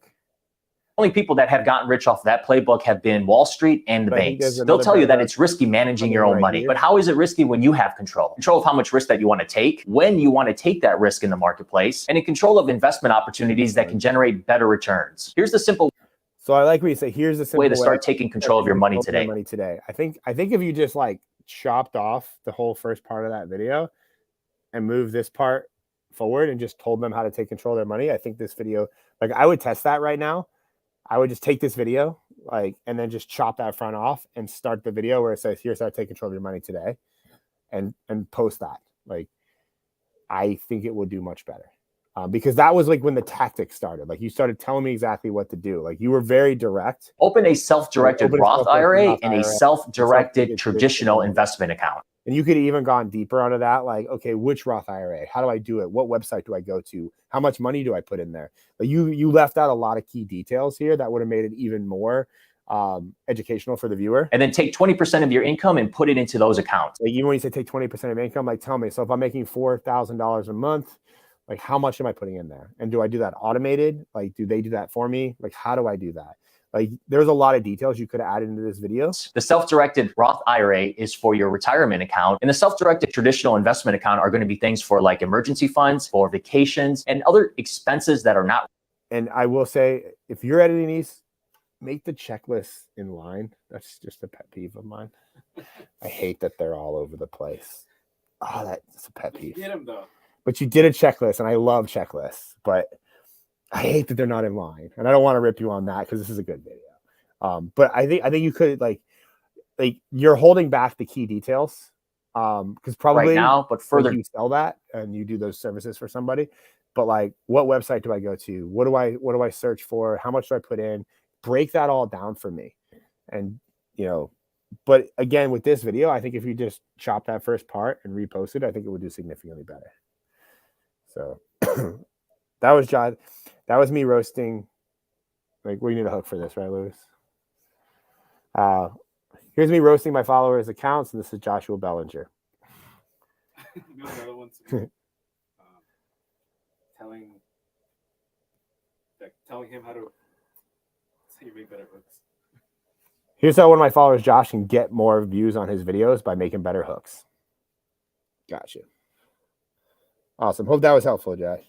Only people that have gotten rich off that playbook have been Wall Street and the But I think banks. there's They'll another tell you that better it's risky managing your coming own right money. here. But how is it risky when you have control? Control of how much risk that you want to take, when you want to take that risk in the marketplace, and in control of investment opportunities that can generate better returns. Here's the simple So I like what you say. Here's the simple way to start taking control of your money today. I think if you just like chopped off the whole first part of that video and moved this part forward and just told them how to take control of their money, I think this video, like, I would test that right now. I would just take this video, like, and then just chop that front off and start the video where it says, here's how to take control of your money today, and post that. Like, I think it would do much better. Because that was like when the tactics started. Like, you started telling me exactly what to do. Like, you were very direct. Open a self-directed Roth IRA and a self-directed self-directed traditional investment account. And you could have even gone deeper onto that. Like, okay, which Roth IRA? How do I do it? What website do I go to? How much money do I put in there? But you left out a lot of key details here that would have made it even more educational for the viewer. And then take 20% of your income and put it into those accounts. Like, even when you say take 20% of income, like, tell me, so if I'm making $4,000 a month, like, how much am I putting in there? And do I do that automated? Like, do they do that for me? Like, how do I do that? Like, there's a lot of details you could have added into this video. The self-directed Roth IRA is for your retirement account, and the self-directed traditional investment account are going to be things for like emergency funds, for vacations, and other expenses that are not. And I will say, if you're editing these, make the checklist in line. That's just a pet peeve of mine. I hate that they're all over the place. Oh, that's a pet peeve. Get him though. But you did a checklist, and I love checklists, but I hate that they're not in line. And I don't want to rip you on that because this is a good video. But I think you could like you're holding back the key details. Because probably right now, but further you sell that and you do those services for somebody. But like, what website do I go to? What do I search for? How much do I put in? Break that all down for me. And but again, with this video, I think if you just chop that first part and repost it, I think it would do significantly better. So that was John. That was me roasting. Like, we need a hook for this, right, Lewis? Here's me roasting my followers' accounts, and this is Joshua Bellinger. Another one to me. Telling him how to make better hooks. Here's how one of my followers, Josh, can get more views on his videos by making better hooks. Gotcha. Awesome. Hope that was helpful, Josh.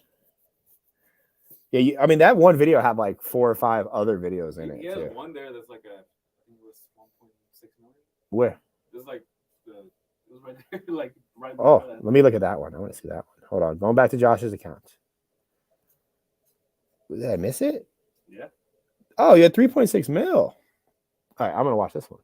Yeah, I mean, that one video had like 4 or 5 other videos in it. Yeah, too. one there that's like I think it was 1.6 million. Where? It was like it was right there, like right. Oh, before that. let me look at that one. I want to see that one. Hold on. Going back to Josh's account. Did I miss it? Yeah. Oh, you had 3.6 mil. All right, I'm gonna watch this one.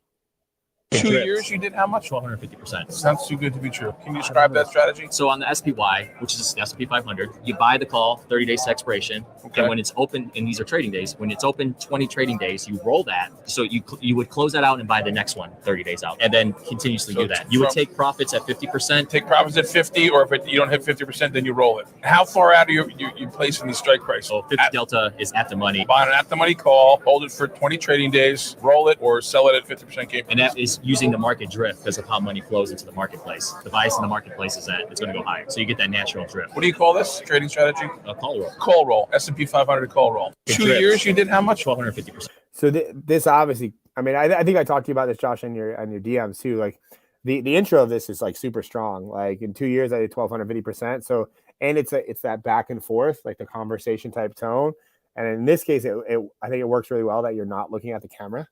2 years, you did how much? 150%. Sounds too good to be true. Can you describe that strategy? So on the SPY, which is the S&P 500, you buy the call 30 days to expiration, Okay. and when it's open, and these are trading days, when it's open 20 trading days, you roll that. So you would close that out and buy the next one 30 days out, and then continuously So do that. You would from- take profits at 50%. Take profits at 50, or if you don't hit 50%, then you roll it. How far out are you placing these strike prices? So 50 delta is at the money, Buy an at-the-money call, hold it for 20 trading days, roll it, or sell it at 50% gain. and that is using the market drift because of how money flows into the marketplace. The bias in the marketplace is that it's going to go higher, so you get that natural drift. What do you call this trading strategy? A call roll. Call roll. S&P 500 call roll. It 2 drifts. years, you did how much? 1,250%. So this obviously, I mean, I think I talked to you about this, Josh, on your DMs too. Like the intro of this is like super strong. Like in 2 years, I did 1,250%. So, and it's that back and forth, like the conversation type tone. And in this case, I think it works really well that you're not looking at the camera.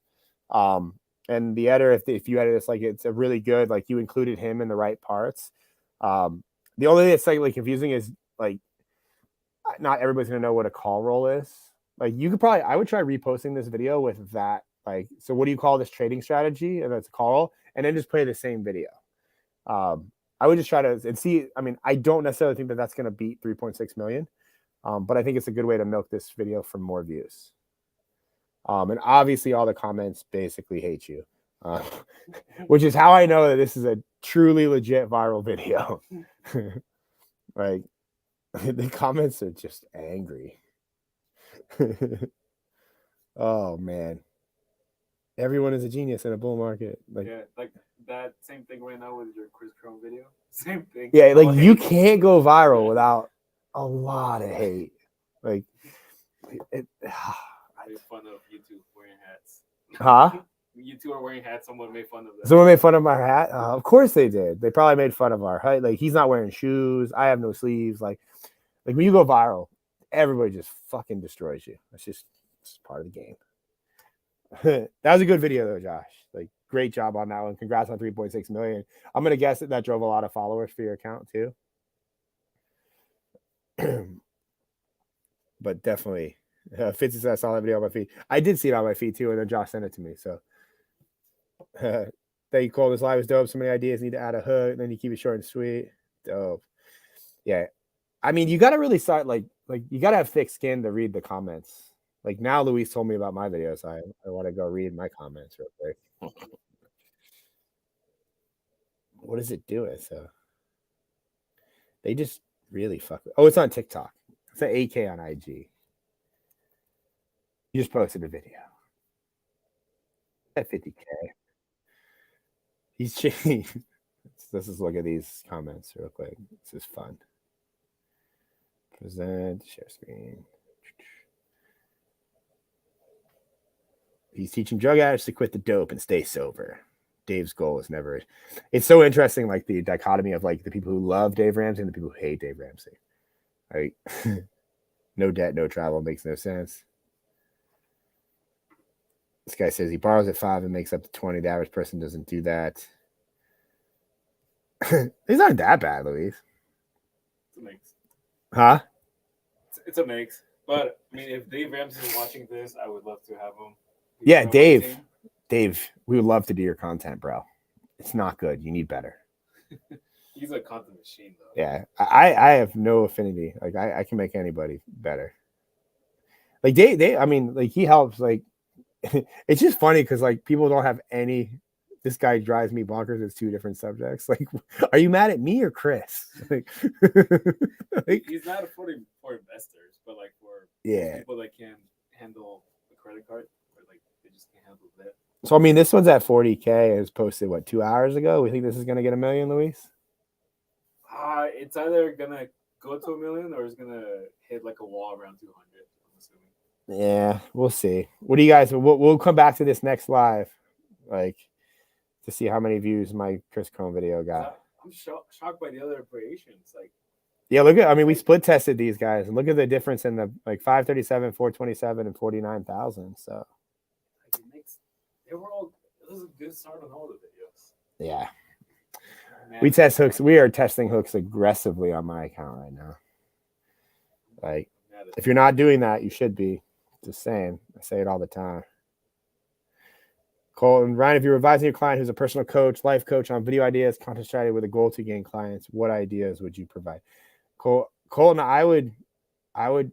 And the editor, if you edit this, like it's a really good, like you included him in the right parts. The only thing that's slightly confusing is like not everybody's gonna know what a call roll is. Like you could probably, I would try reposting this video with that. Like, so what do you call this trading strategy? And that's a call roll, and then just play the same video. I would just try to and see. I mean, I don't necessarily think that that's gonna beat 3.6 million, but I think it's a good way to milk this video for more views. And obviously all the comments basically hate you, which is how I know that this is a truly legit viral video. Like the comments are just angry. Oh man, everyone is a genius in a bull market. Like, Yeah, like that same thing right now with your Chris Chrome video. Same thing. yeah, like All you hate. can't go viral without a lot of hate. Like, it, Made fun of you two wearing hats. huh? You two are wearing hats. Someone made fun of that. Someone made fun of my hat. Of course they did. They probably made fun of our height. Like he's not wearing shoes. I have no sleeves. Like when you go viral, everybody just fucking destroys you. It's just part of the game. That was a good video though, Josh. Like great job on that one. Congrats on 3.6 million. I'm gonna guess that drove a lot of followers for your account too. But definitely, Fitzy said I saw that video on my feed. I did see it on my feed too, and then Josh sent it to me. So. Thank you, Cole. This live is dope. So many ideas. Need to add a hook, and then you keep it short and sweet. Dope. Yeah, I mean, you got to really start like you got to have thick skin to read the comments. Like now, Luis told me about my videos. I want to go read my comments real quick. What is it doing? So they just really fuck. Oh, it's on TikTok. It's an 8K on IG. You just posted a video at 50K. He's changing. Let's just look at these comments real quick. This is fun. Present, share screen. He's teaching drug addicts to quit the dope and stay sober. Dave's goal is never. It's so interesting, like the dichotomy of like the people who love Dave Ramsey and the people who hate Dave Ramsey. Like, no debt, no travel makes no sense. This guy says he borrows at 5 and makes up to 20. The average person doesn't do that. These aren't that bad, Luis. It's a mix. Huh? It's a mix. But I mean, if Dave Ramsey is watching this, I would love to have him. Yeah, Dave. Dave, we would love to do your content, bro. It's not good. You need better. He's a content machine, though. Yeah, I have no affinity. Like I can make anybody better. Like they I mean, like he helps. Like it's just funny because like people don't have any. This guy drives me bonkers. It's two different subjects. Like, are you mad at me or Chris? Like, He's not for investors, but like for people that can't handle a credit card, or like they just can't handle that. So I mean, this one's at 40K. It was posted what 2 hours ago. We think this is gonna get 1 million, Luis. It's either gonna go to 1 million or it's gonna hit like a wall around 200. I'm assuming. Yeah, we'll see. What do you guys? We'll come back to this next live, like to see how many views my Chris Chrome video got. I'm shocked by the other variations. Like, yeah, look at. I mean, we split tested these guys, and look at the difference in the like 537, 427, and 49,000. So, like it was a good start on all the videos. Yeah. We test hooks. We are testing hooks aggressively on my account right now. Like, if you're not doing that, you should be. Just saying. I say it all the time. Colton, Ryan, if you're advising your client who's a personal coach, life coach on video ideas, content strategy with a goal to gain clients, what ideas would you provide? Colton, I would, you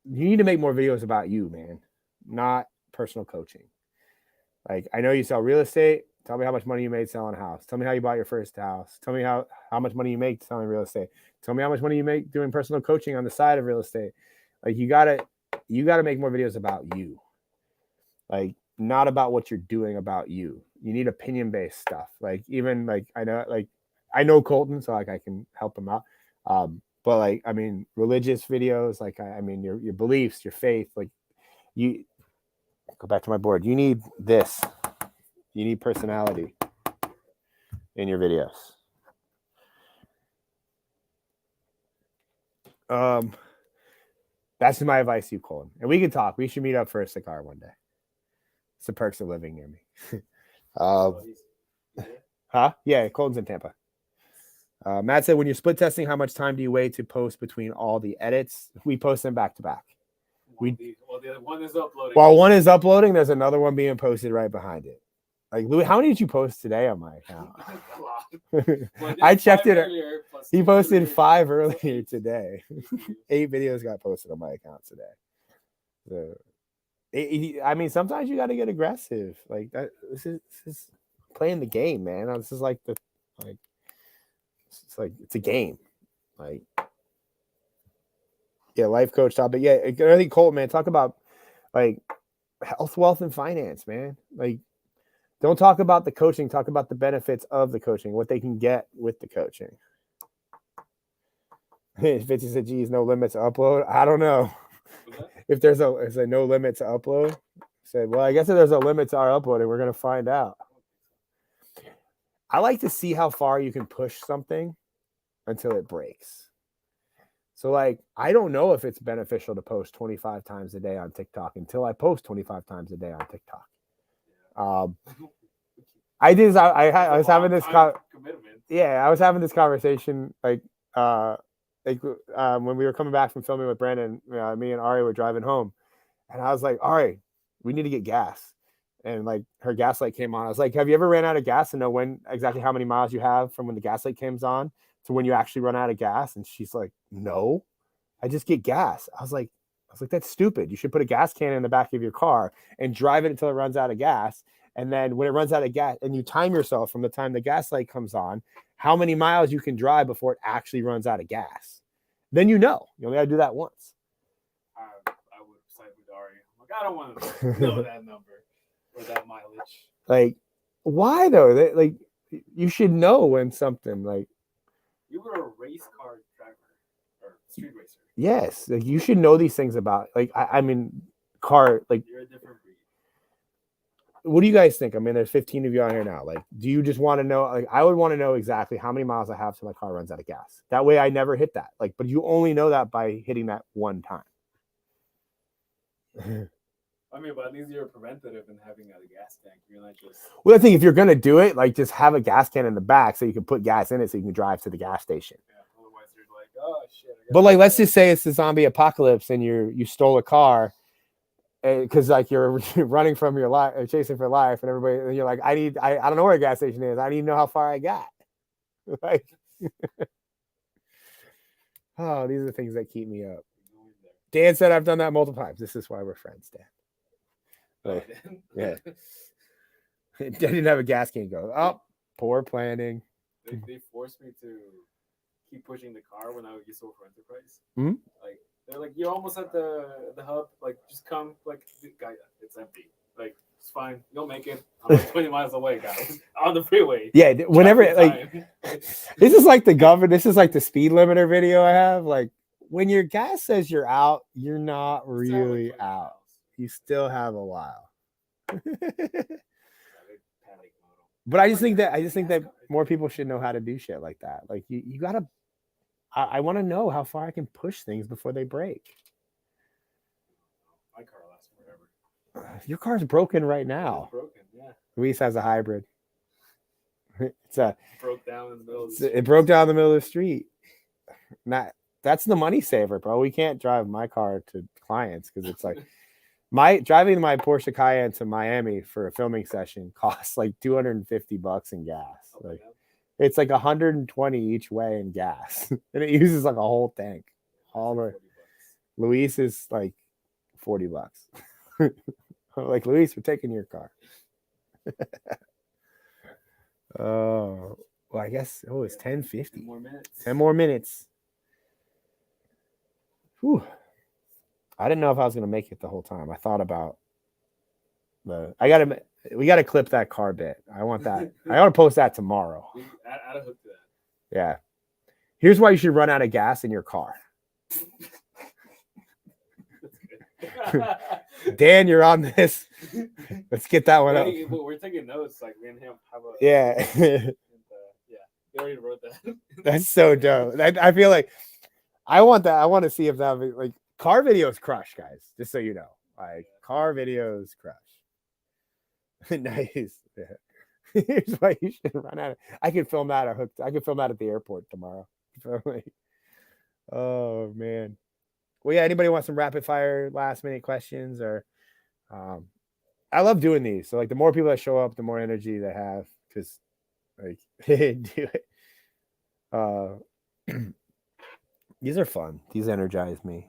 need to make more videos about you, man, not personal coaching. Like, I know you sell real estate. Tell me how much money you made selling a house. Tell me how you bought your first house. Tell me how much money you make selling real estate. Tell me how much money you make doing personal coaching on the side of real estate. Like, you gotta make more videos about you. Like, not about what you're doing, about you. You need opinion-based stuff. Like, even like I know Colton, so like I can help him out. But like, I mean, religious videos, like I mean your beliefs, your faith, like you go back to my board. You need this. You need personality in your videos. That's my advice to you, Colton. And we can talk. We should meet up for a cigar one day. It's the perks of living near me. Huh? Yeah, Colton's in Tampa. Matt said, when you're split testing, how much time do you wait to post between all the edits? We post them back to back. The other one is uploading. While one is uploading, there's another one being posted right behind it. Like, Louis, how many did you post today on my account? I checked it. Earlier, he posted 5 earlier today. 8 videos got posted on my account today. So, I mean, sometimes you got to get aggressive. Like that. This is playing the game, man. This is like it's a game. Like, yeah, life coach topic. Yeah, I think Colton, man, talk about like health, wealth, and finance, man. Like, don't talk about the coaching. Talk about the benefits of the coaching, what they can get with the coaching. 50 said, geez, no limit to upload. I don't know. If there's a no limit to upload, said, well, I guess if there's a limit to our uploading, we're going to find out. I like to see how far you can push something until it breaks. So, like, I don't know if it's beneficial to post 25 times a day on TikTok until I post 25 times a day on TikTok. I was having this I was having this conversation when we were coming back from filming with Brandon. Me and Ari were driving home, and I was like, Ari, we need to get gas. And like her gas light came on. I was like, have you ever ran out of gas and know when exactly how many miles you have from when the gas light comes on to when you actually run out of gas? And she's like, no, I just get gas. I was like, that's stupid. You should put a gas can in the back of your car and drive it until it runs out of gas. And then when it runs out of gas, and you time yourself from the time the gas light comes on, how many miles you can drive before it actually runs out of gas. Then you only got to do that once. I would side with Ari. I'm like, I don't want to know that number or that mileage. Like, why though? Like, you should know when something like. You were a race car driver or street racer. Yes, like you should know these things about. Like, I mean, car. Like, you're a different breed. What do you guys think? I mean, there's 15 of you on here now. Like, do you just want to know? Like, I would want to know exactly how many miles I have till my car runs out of gas. That way, I never hit that. Like, but you only know that by hitting that one time. I mean, but at least you're preventative in having a gas tank. You're not just. Well, I think if you're gonna do it, like, just have a gas can in the back so you can put gas in it so you can drive to the gas station. Yeah. Otherwise, you're like, oh shit. But like, let's just say it's the zombie apocalypse and you stole a car. Because like you're running from your life, chasing for life, and everybody, and you're like, I don't know where a gas station is. I need to know how far I got. Like, oh, these are the things that keep me up. Dan said I've done that multiple times. This is why we're friends, Dan. Like, yeah. I didn't have a gas can go. Oh, poor planning. They forced me to keep pushing the car when I used to work for Enterprise. Mm-hmm. Like, they're like, you're almost at the hub. Like, just come. Like, guy, it's empty. Like, it's fine. You'll make it. I'm like 20 miles away, guys. On the freeway. Yeah, whenever, like, this is like this is like the speed limiter video I have. Like, when your gas says you're out, you're not really out. You still have a while. But I just think that more people should know how to do shit like that. Like, you gotta. I want to know how far I can push things before they break. My car lasts forever. Your car's broken right now. It's broken, yeah. Luis has a hybrid. It's a Broke down in the middle of the it street. broke down the middle of the street. That's the money saver, bro. We can't drive my car to clients because it's like driving my Porsche Cayenne to Miami for a filming session costs like $250 in gas. Oh, Like yeah. it's like 120 each way in gas, and it uses like a whole tank. All the $40. Luis is like $40. Like, Luis, we're taking your car. Oh, well, I guess it's 10:50. 10 more minutes. 10 more minutes. Whew. I didn't know if I was gonna make it the whole time. I thought about we gotta clip that car bit. I want that. I want to post that tomorrow. Add a hook to that. Yeah. Here's why you should run out of gas in your car. Dan, you're on this. Let's get that one up. We're taking notes. Like me and him have a Yeah. yeah. They already wrote that. That's so dope. I feel like I want that. I want to see if that like car videos crush, guys. Just so you know, like car videos crush. Nice. Yeah. Here's why you should run out. I could film that I could film that at the airport tomorrow. Oh man. Well, yeah. Anybody want some rapid fire last minute questions or? I love doing these. So like the more people that show up, the more energy they have because like do it. These are fun. These energize me.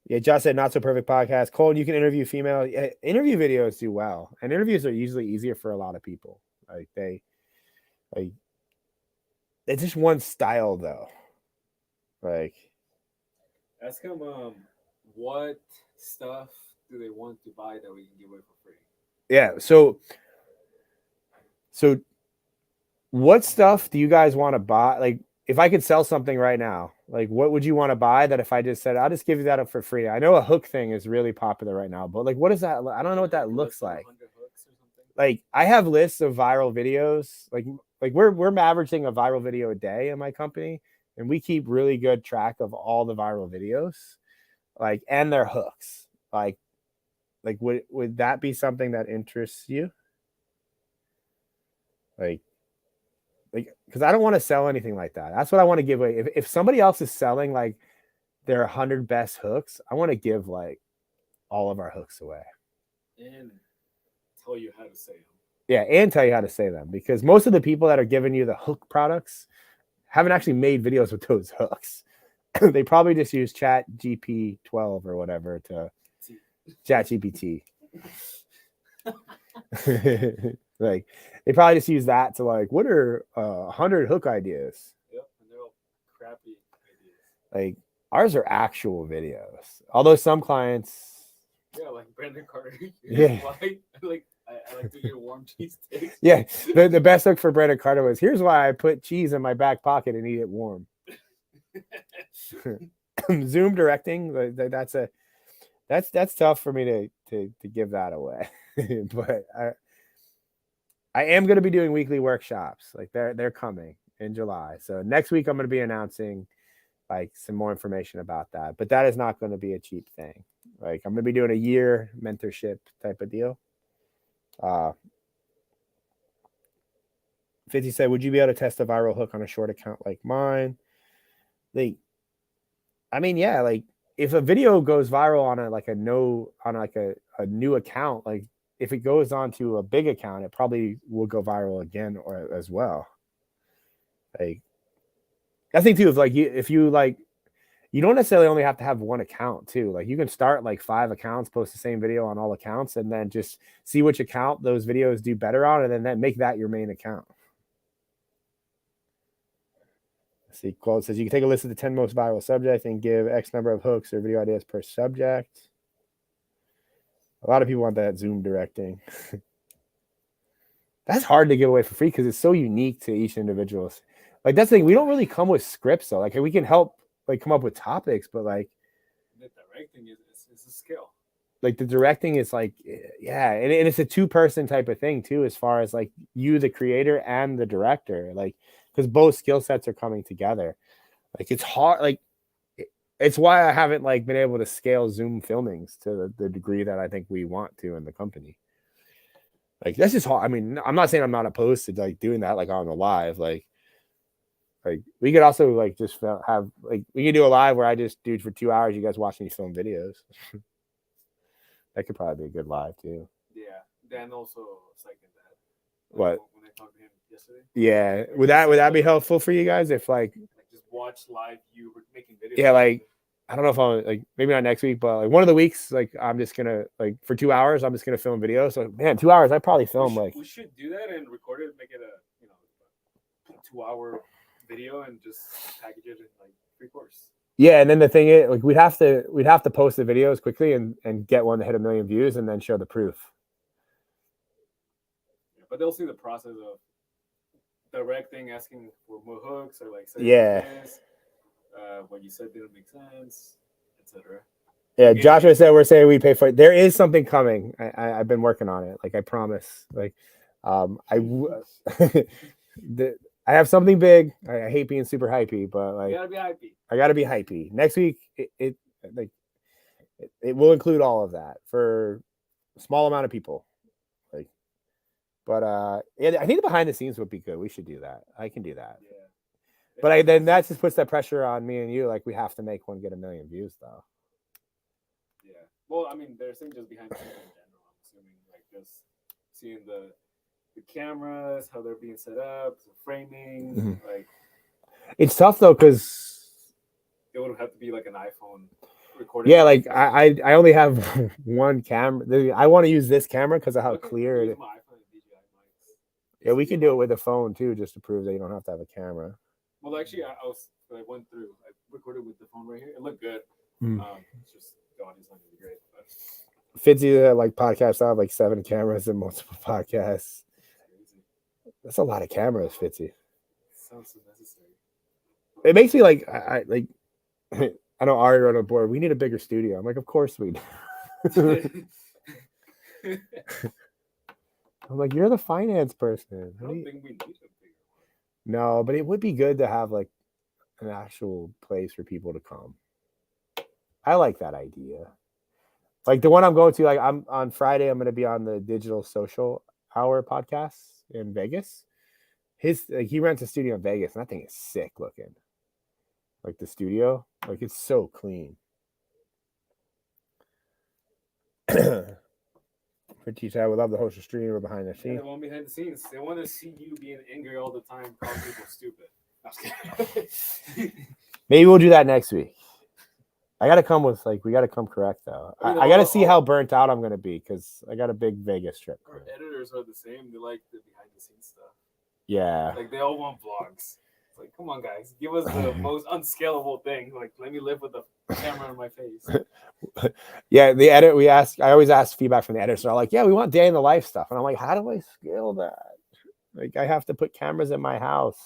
Yeah, Josh said not so perfect podcast. Cole, you can interview female. Yeah, interview videos do well, and interviews are usually easier for a lot of people. Like it's just one style though. Like, ask them what stuff do they want to buy that we can give away for free? Yeah. So what stuff do you guys want to buy? Like, if I could sell something right now, like what would you want to buy that if I just said, I'll just give you that up for free? I know a hook thing is really popular right now, but like, what is that? I don't know what that looks like. Like, I have lists of viral videos. Like we're averaging a viral video a day in my company, and we keep really good track of all the viral videos, like, and their hooks. Like would that be something that interests you? Like, because I don't want to sell anything like that. That's what I want to give away. If somebody else is selling like their 100 best hooks, I want to give like all of our hooks away. And tell you how to say them. Yeah, and tell you how to say them, because most of the people that are giving you the hook products haven't actually made videos with those hooks. They probably just use Chat GP12 or whatever to Chat GPT. Like, they probably just use that to like, what are 100 hook ideas? Yep, and they're all crappy ideas. Like, ours are actual videos. Although some clients, yeah, like Brandon Carter. Yeah. I like to get warm cheese sticks. Yeah, the best hook for Brandon Carter was, here's why I put cheese in my back pocket and eat it warm. Zoom directing, that's tough for me to give that away. But I am going to be doing weekly workshops. Like, they're coming in July. So next week I'm going to be announcing like some more information about that. But that is not going to be a cheap thing. Like, I'm going to be doing a year mentorship type of deal. 50 said, would you be able to test a viral hook on a short account like mine? I mean, yeah, like if a video goes viral on a new account, like if it goes on to a big account, it probably will go viral again or as well. Like, I think too, if you you don't necessarily only have to have one account too. Like, you can start like 5 accounts, post the same video on all accounts, and then just see which account those videos do better on, and then make that your main account. Let's see, Quote says you can take a list of the 10 most viral subjects and give X number of hooks or video ideas per subject. A lot of people want that Zoom directing. That's hard to give away for free because it's so unique to each individual. Like, that's the thing. We don't really come with scripts though. Like, we can help like come up with topics, but like the directing is a skill. Like, the directing is like, yeah, and it's a 2-person type of thing too, as far as like you, the creator, and the director, like, because both skill sets are coming together. Like, it's hard. Like, it's why I haven't like been able to scale Zoom filmings to the degree that I think we want to in the company. Like that's just hard. I mean, I'm not saying I'm not opposed to like doing that like on the live. Like we could also like just have like we could do a live where I just do for 2 hours. You guys watch me film videos. That could probably be a good live too. Yeah, Dan also seconded that. What? When I talked to him yesterday. Yeah, would that be helpful for you guys if like just watch live you making videos? Yeah, like I don't know if I'll like maybe not next week, but like one of the weeks, like I'm just gonna like for 2 hours, I'm just gonna film videos. So man, 2 hours, I probably film we should do that and record it, make it a 2-hour video and just package it in like 3 course. Yeah, and then the thing is, like we'd have to post the videos quickly and get one to hit 1 million views and then show the proof. Yeah, but they'll see the process of directing, asking for more hooks or like this, what you said didn't make sense, etc. Yeah, Joshua said we're saying we pay for it. There is something coming. I've been working on it. Like I promise. Like I have something big. I hate being super hypey, but like you gotta be hypey. I gotta be hypey. Next week, it will include all of that for a small amount of people. Like, but yeah, I think the behind the scenes would be good. We should do that. I can do that. Yeah. But then that just puts that pressure on me and you. Like we have to make one get 1 million views, though. Yeah. Well, I mean, they're saying just behind the scenes in general. I'm assuming like just seeing the cameras, how they're being set up, the framing. Mm-hmm. Like it's tough though because it would have to be like an iPhone recording. Yeah, like I only have one camera. I want to use this camera because of how clear it is. Yeah, we can do it with a phone too, just to prove that you don't have to have a camera. Well, actually, I went through. I recorded with the phone right here. It looked good. It's just the audio's not gonna be great. But Fitzy like podcasts. I have like 7 cameras and multiple podcasts. That's a lot of cameras, Fitzy. Sounds so necessary. It makes me like I like. I know Ari wrote on board. We need a bigger studio. I'm like, of course we do. I'm like, you're the finance person. I don't think we need a bigger one. No, but it would be good to have like an actual place for people to come. I like that idea. Like the one I'm going to, like I'm on Friday, I'm going to be on the Digital Social Hour podcast in Vegas. He rents a studio in Vegas, and that thing is sick looking. Like the studio, like it's so clean. For teacher, I would love to host a stream or behind the scenes. They want behind the scenes. They want to see you being angry all the time, calling people stupid. Maybe we'll do that next week. I gotta come with we gotta come correct though. I gotta see how burnt out I'm gonna be because I got a big Vegas trip. Our editors are the same. They like the behind the scenes stuff. Yeah. Like they all want vlogs. It's like, come on, guys, give us the most unscalable thing. Like, let me live with the camera in my face. Yeah, the edit I always ask feedback from the editors. They're like, yeah, we want day in the life stuff. And I'm like, how do I scale that? Like I have to put cameras in my house.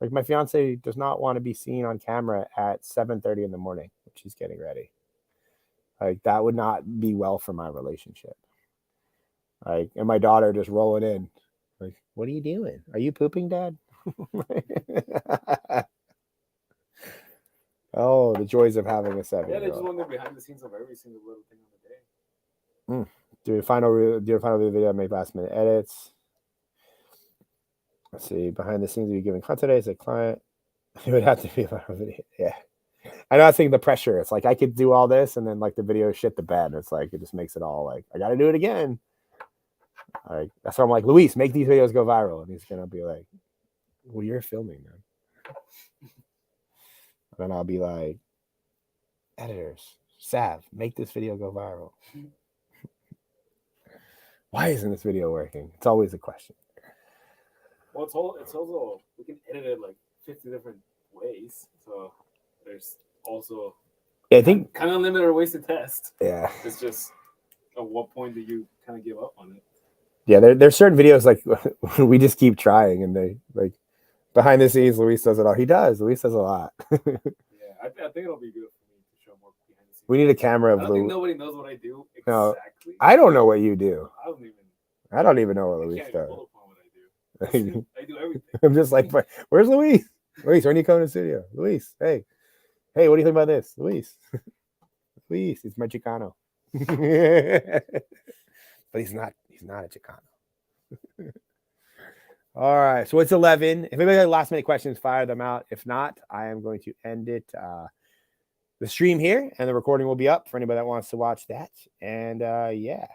Like my fiance does not want to be seen on camera at 7:30 in the morning when she's getting ready. Like that would not be well for my relationship. Like, and my daughter just rolling in. Like, what are you doing? Are you pooping, Dad? Oh, the joys of having a 7-year-old. Yeah, they just want the behind the scenes of every single little thing on the day. Do a final video, make last minute edits. Let's see, behind the scenes of you giving content as a client. It would have to be a final video. Yeah. I know, I think the pressure. It's like I could do all this and then like the video shit the bed. It's like it just makes it all like I gotta do it again. Like that's why I'm like, Luis, make these videos go viral. And he's gonna be like, well, you're filming them. And then I'll be like, editors, Sav, make this video go viral. Why isn't this video working? It's always a question. Well, it's also we can edit it like 50 different ways. So there's also I think kind of limited ways to test. Yeah. It's just at what point do you kind of give up on it? Yeah, there's certain videos like we just keep trying and they like behind the scenes, Luis does it all. He does. Luis does a lot. Yeah, I think it'll be good for me to show more behind the scenes. We need a camera of I don't think nobody knows what I do exactly. No, I don't know what you do. I don't even know what Luis does. I do everything. I'm just like, where's Luis? Luis, when you come to the studio? Luis, hey, what do you think about this? Luis, it's my Chicano. But he's not a Chicano. All right, so it's 11. If anybody has last minute questions, fire them out. If not, I am going to end it. The stream here, and the recording will be up for anybody that wants to watch that. And yeah,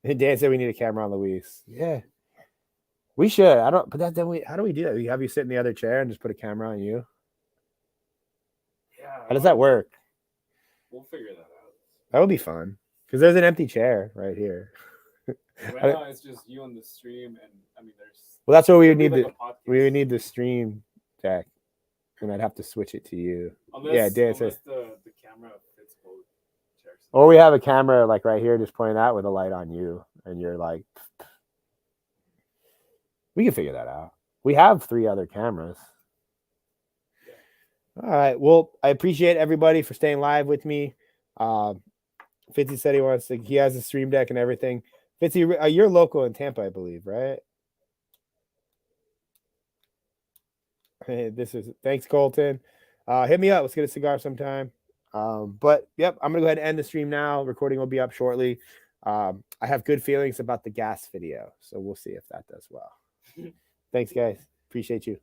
Dan said we need a camera on Luis. Yeah, we should. I don't. But that then we. How do we do that? We have you sit in the other chair and just put a camera on you. Yeah. How does that work? We'll figure that out. That would be fun because there's an empty chair right here. Right now, it's just you on the stream, and I mean, there's. Well, that's what we would it'll need. be like a podcast. We would need the stream deck, and I'd have to switch it to you. Unless, yeah, Dan says. the camera fits both chairs. Or we have a camera like right here, just pointing out with a light on you, and you're like, we can figure that out. We have 3 other cameras. All right. Well, I appreciate everybody for staying live with me. Fitzy said he has a stream deck and everything. Fitzy, you're local in Tampa, I believe, right? Hey, thanks, Colton. Hit me up. Let's get a cigar sometime. But yep, I'm gonna go ahead and end the stream now. Recording will be up shortly. I have good feelings about the gas video, so we'll see if that does well. Thanks, guys. Appreciate you.